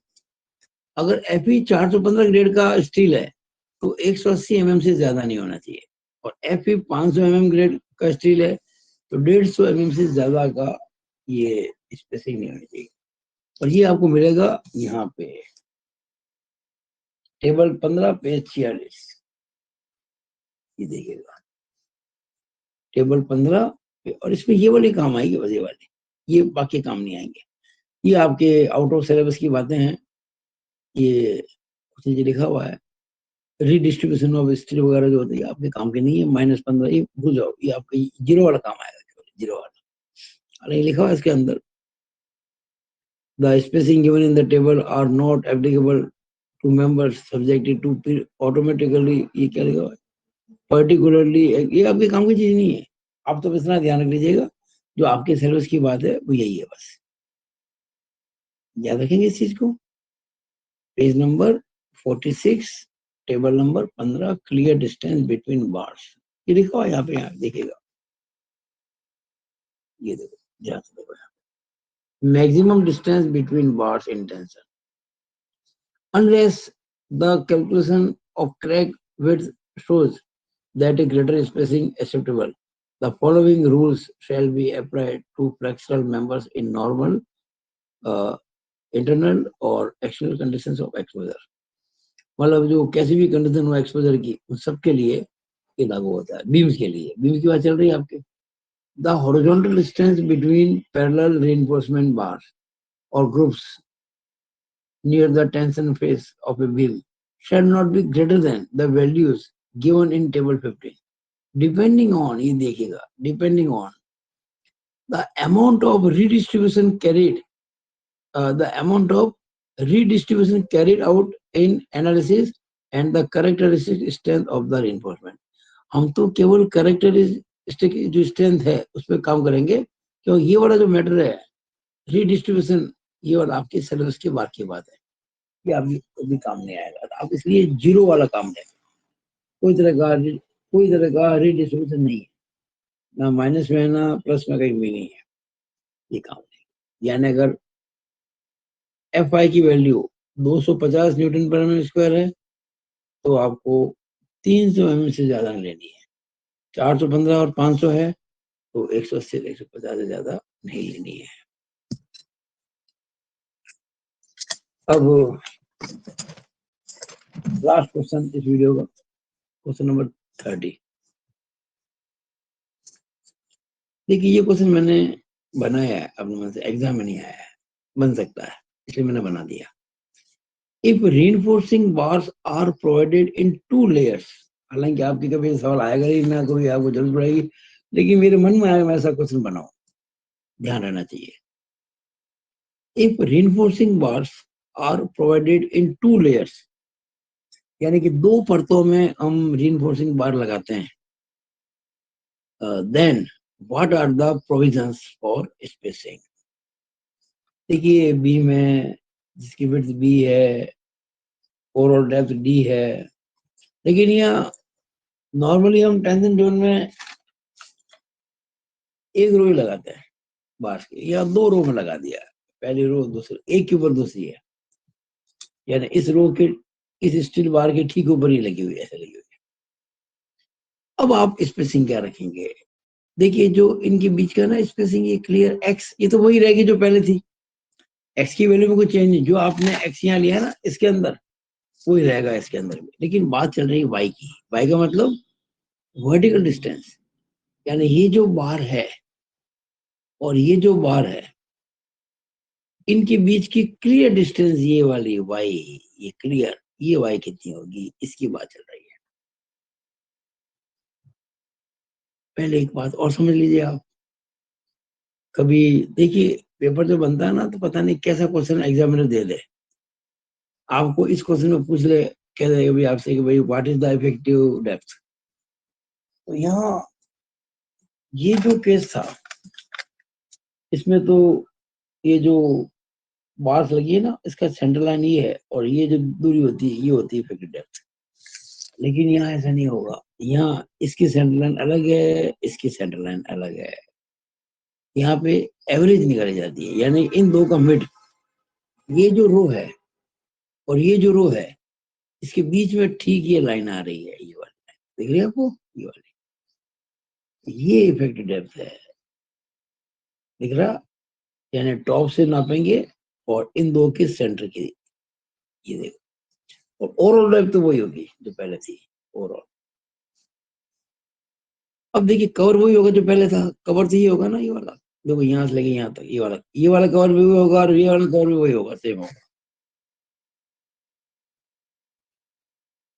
अगर एफई 415 ग्रेड का स्टील है, तो 180 mm से ज्यादा नहीं होना चाहिए। और एफई 500 mm ग्रेड का स्टील है, तो 150 mm से ज्यादा का ये स्पेसिंग नहीं होनी चाहिए। और ये आपको मिलेगा यहाँ पे टेबल 15 पेज 46। ये देखिएगा टेबल 15, और इसमें ये वाली काम आएगी, बस ये वाली, ये बाकी काम नहीं आएंगे। ये आपके आउट ऑफ सिलेबस की बातें हैं। ये कुछ नीचे लिखा हुआ है, रीडिस्ट्रीब्यूशन ऑफ स्टील वगैरह जो होती है आपके काम की नहीं है। -15 ये भूल जाओ, ये आपका जीरो वाला काम आएगा, जीरो वाला। अरे लिखा हुआ है इसके अंदर, the spacing given in the table are not applicable to members subjected to automatically, ये क्या लिखा हुआ है, पर्टिकुलरली, ये आपके काम की चीज नहीं है। आप तो इतना ध्यान रख लीजिएगा, जो आपके सिलेबस की बात है वो यही है, बस याद रखेंगे इस चीज को। Page number 46, table number 15, clear distance between bars, ये लिखा हुआ यहाँ पे, यहाँ देखिएगा, ये देखो ध्यान से देखो, maximum distance between bars in tension, unless the calculation of crack width shows that a greater spacing acceptable, the following rules shall be applied to flexural members in normal, uh, internal और external conditions of exposure। मतलब जो कैसी भी condition हो exposure की, उन सबके लिए ये लागू होता है। बीम्स के लिए, बीम की बात चल रही है आपके, the horizontal distance between parallel reinforcement bars or groups near the tension face of a beam shall not be greater than the values given in table 15, depending on, ये देखिएगा, depending on the amount of redistribution carried, the amount of redistribution carried out in analysis and the characteristic strength of the reinforcement। हम तो केवल characteristic जो strength है उस पर काम करेंगे, क्योंकि ये वाला जो मैटर है रीडिस्ट्रीब्यूशन, ये वाला आपके सिलेबस के बाद की बात है, ये अभी कभी काम नहीं आएगा। तो आप इसलिए जीरो वाला काम लें। कोई तरह का रीडिस्ट्रीब्यूशन नहीं है, ना माइनस में है ना प्लस में, कहीं भी नहीं है ये काम नहीं। यानी अगर एफ आई की वैल्यू 250 न्यूटन पर एम स्क्वायर है, तो आपको 300 mm से ज्यादा नहीं लेनी है। 415 और 500 है, तो 180 से 150 से ज्यादा नहीं लेनी है। अब लास्ट क्वेश्चन इस वीडियो का, क्वेश्चन नंबर 30। देखिए ये क्वेश्चन मैंने बनाया है अपने मन से, एग्जाम में नहीं आया है, बन सकता है इसलिए मैंने बना दिया। If reinforcing bars are provided in 2 layers, हालांकि आपके कभी सवाल आएगा ही ना, कभी आपको जरूरत पड़ेगी, लेकिन मेरे मन में आया मैं ऐसा क्वेश्चन बनाऊं। ध्यान रहना चाहिए। If reinforcing bars are provided in 2 layers, यानी कि 2 परतों में हम reinforcing बार लगाते हैं, then what are the provisions for spacing? देखिए बीम है जिसकी विड्थ बी है, ओवरऑल डेप्थ डी है, लेकिन यहाँ नॉर्मली हम टेंशन जोन में एक रो ही लगाते हैं बार्स की, या 2 रो में लगा दिया, पहली रो दूसरी, एक के ऊपर दूसरी है, यानी इस रो के इस स्टील बार के ठीक ऊपर ही लगी हुई है, ऐसे लगी हुई है। अब आप स्पेसिंग क्या रखेंगे? देखिए जो इनके बीच का ना स्पेसिंग, ये क्लियर एक्स, ये तो वही रहेगी जो पहले थी, एक्स की वैल्यू में कोई चेंज नहीं, जो आपने एक्स यहाँ लिया ना इसके अंदर वही रहेगा इसके अंदर भी। लेकिन बात चल रही है वाई की। वाई का मतलब वर्टिकल डिस्टेंस, यानी ये जो बार है और ये जो बार है, इनके बीच की क्लियर डिस्टेंस ये वाली वाई, ये क्लियर, ये वाई कितनी होगी, इसकी बात चल रही है। पहले एक बात और समझ लीजिए आप, कभी देखिए पेपर जो बनता है ना, तो पता नहीं कैसा क्वेश्चन एग्जामिनर दे दे आपको, इस क्वेश्चन में पूछ ले, कह देगा भाई आपसे कि भाई what is the effective depth. तो यहाँ ये जो केस था, इसमें तो ये जो बार्स लगी है ना, इसका सेंटर लाइन ये है, और ये जो दूरी होती है ये होती है इफेक्टिव डेप्थ। लेकिन यहाँ ऐसा नहीं होगा, यहाँ इसकी सेंटर लाइन अलग है, इसकी सेंटर लाइन अलग है, यहाँ पे एवरेज निकाली जाती है, यानी इन दो का मिड, ये जो रो है और ये जो रो है, इसके बीच में ठीक ये लाइन आ रही है, ये वाली लाइन दिख रही है आपको, ये वाली, ये इफेक्टिव डेप्थ है, दिख रहा? यानी टॉप से नापेंगे और इन दो के सेंटर की, ये देखो, और ओवरऑल डेप्थ तो वही होगी जो पहले थी ओवरऑल। अब देखिए कवर वही होगा जो पहले था, कवर तो ये होगा ना, ये वाला देखो, यहाँ से लेके यहाँ तक, ये वाला कवर भी वही होगा, और ये वाला कवर भी वही होगा, सेम होगा।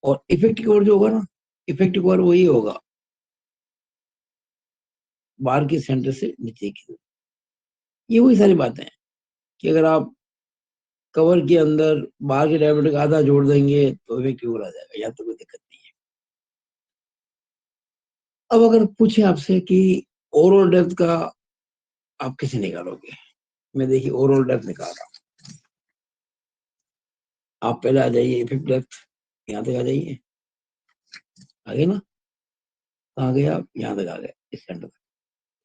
और इफेक्टिव कवर जो होगा ना, इफेक्टिव कवर वही होगा, बार के सेंटर से नीचे की। ये वही सारी बातें हैं कि अगर आप कवर के अंदर बार के डायमीटर का आधा जोड़ देंगे तो इफेक्टिव आ जाएगा, या तो कोई दिक्कत नहीं है। अब अगर पूछे आपसे कि ओवरऑल डेप्थ का आप कैसे निकालोगे, मैं देखिए ओवरऑल डेप्थ निकाल रहा हूँ। आप पहले आ जाइए इफेक्टिव डेप्थ, यहाँ तक आ जाइए, आगे ना, कहाँ गए आप, यहाँ तक आ गए, इस सेंटर तक,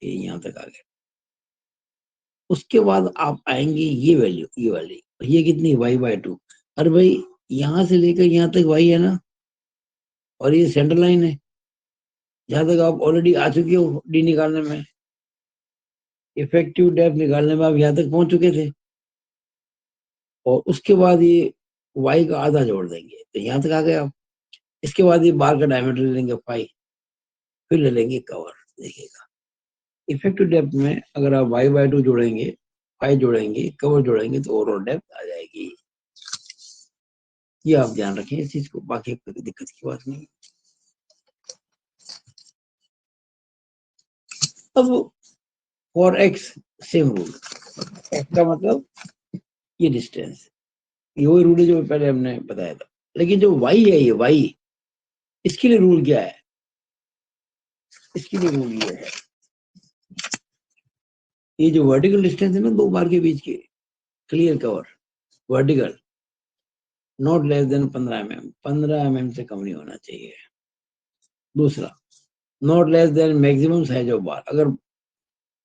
ये यहाँ तक आ गए। उसके बाद आप आएंगे ये वैल्यू, ये वाली, ये कितनी, y/2। अरे भाई यहाँ से लेकर यहाँ तक y है ना, और ये सेंटर लाइन है, जहां तक आप ऑलरेडी आ चुके हो डी निकालने में, इफेक्टिव डेप्थ निकालने में आप यहाँ तक पहुंच चुके थे, और उसके बाद ये y का आधा जोड़ देंगे तो यहाँ तक आ गए आप। इसके बाद ये बार का डायमीटर ले लेंगे 5, फिर ले लेंगे कवर। देखिएगा इफेक्टिव डेप्थ में अगर आप y/2 जोड़ेंगे, 5 जोड़ेंगे, कवर जोड़ेंगे, तो ओवरऑल डेप्थ आ जाएगी। ये आप ध्यान रखें इस चीज को, बाकी कोई दिक्कत की बात नहीं। अब for x same rule, x का मतलब ये डिस्टेंस, ये वही रूल है जो पहले हमने बताया था। लेकिन जो वाई है, ये वाई, इसके लिए रूल क्या है? इसके लिए रूल ये है, ये जो वर्टिकल डिस्टेंस है ना दो बार के बीच की, clear cover vertical, not less then 15 mm, 15 mm से कम नहीं होना चाहिए। दूसरा, not less then maximum size of बार, अगर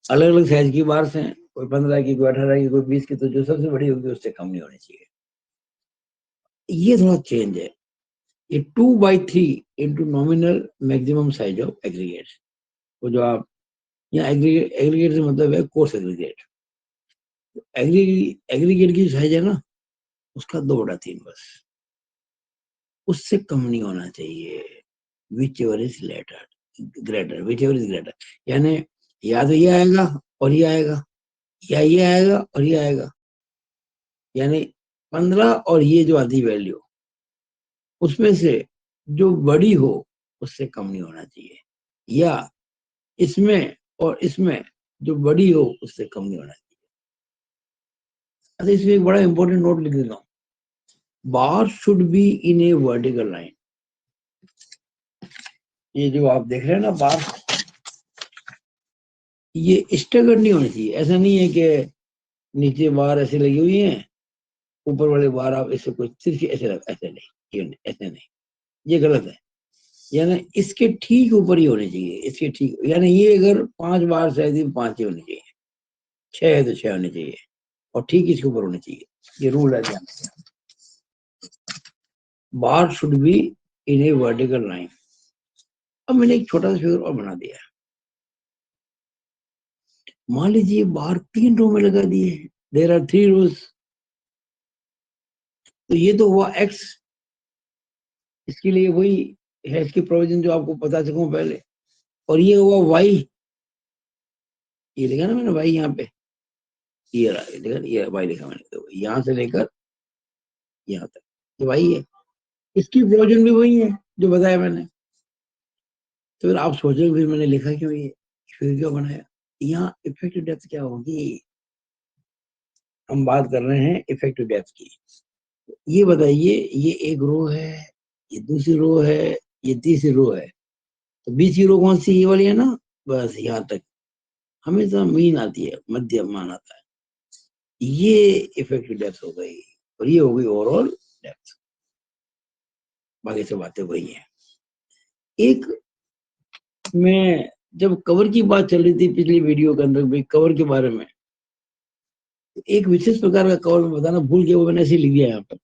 अलग अलग साइज की बार हैं, कोई 15 की, कोई 18 की, कोई 20 की, तो जो सबसे बड़ी होगी उससे कम नहीं होनी चाहिए। ये थोड़ा चेंज है, ये 2/3 into nominal maximum size of aggregate. वो जो आप यहाँ एग्रीगेट से मतलब है कोर्स एग्रीगेट, एग्रीगेट की साइज है ना, उसका 2/3 बस, उससे कम नहीं होना चाहिए। Whichever is later greater, whichever is greater, यानी या तो ये आएगा और ये आएगा, या ये आएगा और ये आएगा, यानी 15 और ये जो आधी वैल्यू, उसमें से जो बड़ी हो उससे कम नहीं होना चाहिए, या इसमें और इसमें जो बड़ी हो उससे कम नहीं होना चाहिए। अच्छा, इसमें एक बड़ा इंपॉर्टेंट नोट लिख देता हूँ, bar should be in A vertical line. ये जो आप देख रहे हैं ना बार, ये स्टैगर्ड नहीं होनी चाहिए। ऐसा नहीं है कि नीचे बार ऐसे लगी हुई है, ऊपर वाले बार आप ऐसे कुछ सिर्फ ऐसे लगा, ऐसे नहीं, ये ऐसे नहीं, ये गलत है। यानी इसके ठीक ऊपर ही होनी चाहिए, इसके ठीक, यानी ये अगर 5 बार शायद 5 ही होनी चाहिए, 6 है तो 6 होनी चाहिए, और ठीक इसके ऊपर होनी चाहिए। ये रूल है ध्यान से। Bar should be in A vertical line. अब मैंने एक छोटा सा फिगर और बना दिया। मान लीजिए बार 3 रो में लगा दिए, देयर आर 3 रोज, तो ये तो हुआ एक्स। इसके लिए वही है इसकी प्रोविजन जो आपको पता सकूं पहले। और ये हुआ वाई, ये लिखा ना मैंने वाई यहाँ पे, ये रहा, ये लिखा, ये वाई लिखा मैंने, तो यहाँ से लेकर यहाँ तक तो वाई है। इसकी प्रोविजन भी वही है जो बताया मैंने। तो फिर आप सोचोगे फिर मैंने लिखा क्यों, ये फिर क्यों बनाया। यहाँ इफेक्टिव डेप्थ क्या होगी, हम बात कर रहे हैं इफेक्टिव डेप्थ की। ये बताइए, ये एक रो है, ये दूसरी रो है, ये तीसरी रो है, तो बीच की रो कौन सी, ये वाली है ना, बस यहाँ तक हमेशा मीन आती है, मध्यम मान आता है। ये इफेक्टिव डेप्थ हो गई, और ये हो गई ओवरऑल डेप्थ। बाकी सब बातें वही है। एक, मैं जब कवर की बात चल रही थी पिछली वीडियो के अंदर भी कवर के बारे में, एक विशेष प्रकार का कवर में बताना भूल गया, वो मैंने ऐसे लिख दिया यहाँ पर,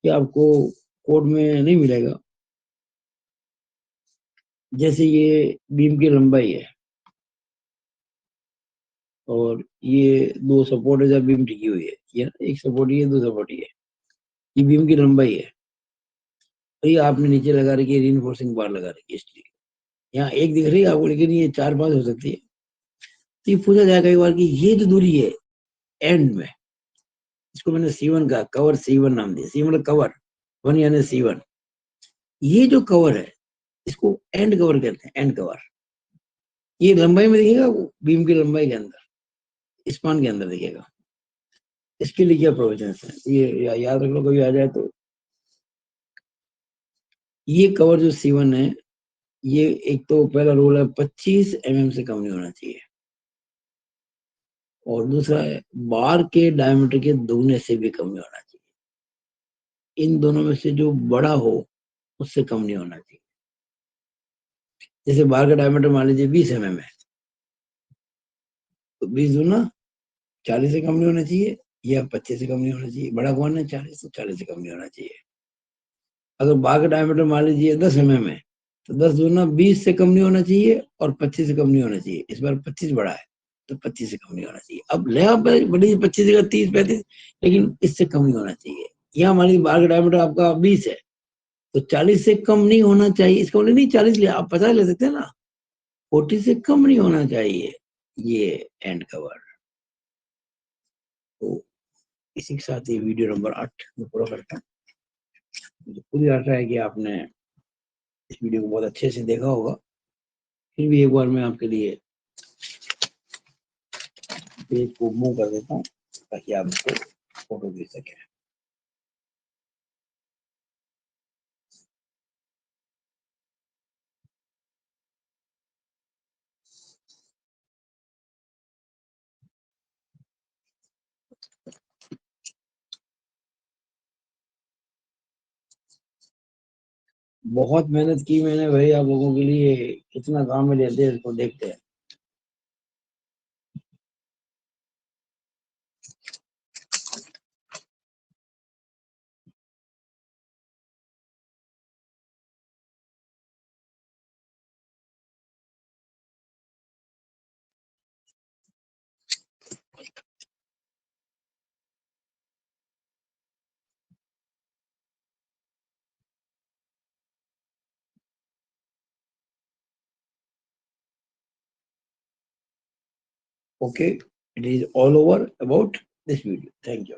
कि आपको कोड में नहीं मिलेगा। जैसे ये बीम की लंबाई है, और ये 2 सपोर्ट है जब बीम टिकी हुई है, ये एक सपोर्ट ही है, 2 सपोर्ट ही है, ये बीम की लंबाई है। तो ये आपने नीचे लगा रखी है, रीइंफोर्सिंग बार लगा रखी है इसलिए यहाँ एक दिख रही है आपको, लेकिन ये 4-5 हो सकती है। तो ये पूछा जाएगा एक बार कि ये जो दूरी है एंड में, इसको मैंने C1 का कवर C1 नाम दिया, C मतलब कवर 1 यानी C1। ये जो कवर है इसको एंड कवर कहते हैं, एंड कवर। ये लंबाई में दिखेगा, बीम की लंबाई के अंदर, स्पान के अंदर दिखेगा। इसके लिए क्या प्रोविजन है, ये याद रख लो कभी आ जाए तो। ये कवर जो C1 है, ये एक तो पहला रूल है 25 mm से कम नहीं होना चाहिए, और दूसरा है बार के डायमीटर के दोगुने से भी कम नहीं होना चाहिए। इन दोनों में से जो बड़ा हो उससे कम नहीं होना चाहिए। जैसे बार का डायमीटर मान लीजिए 20 mm है, तो 20 दूना 40 से कम नहीं होना चाहिए, या 25 से कम नहीं होना चाहिए। बड़ा कौन है, 40, तो 40 से कम नहीं होना चाहिए। अगर बार का डायमीटर मान लीजिए 10 mm है, तो 10 दूना 20 से कम नहीं होना चाहिए, और 25 से कम नहीं होना चाहिए। इस बार 25 बड़ा है, तो 25 से कम नहीं होना चाहिए। अब ले आप बड़ी 25 जगह 30-35, लेकिन इससे कम नहीं होना चाहिए। यहाँ मान लीजिए बार का डायमीटर आपका 20 है, तो 40 से कम नहीं होना चाहिए। इसका मतलब नहीं 40 ले, आप 50 ले सकते हैं ना, 40 से कम नहीं होना चाहिए ये एंड कवर। तो इसी के साथ ये वीडियो नंबर 8 में पूरा करता हूँ। मुझे पूरी आशा है कि आपने इस वीडियो को बहुत अच्छे से देखा होगा। फिर भी एक बार मैं आपके लिए पेज को मूव कर देता हूँ, ताकि आप इसको फोटो खींच सकें। बहुत मेहनत की मैंने भाई आप लोगों के लिए, कितना काम में लेते हैं इसको देखते हैं। Okay, it is all over about this video. Thank you.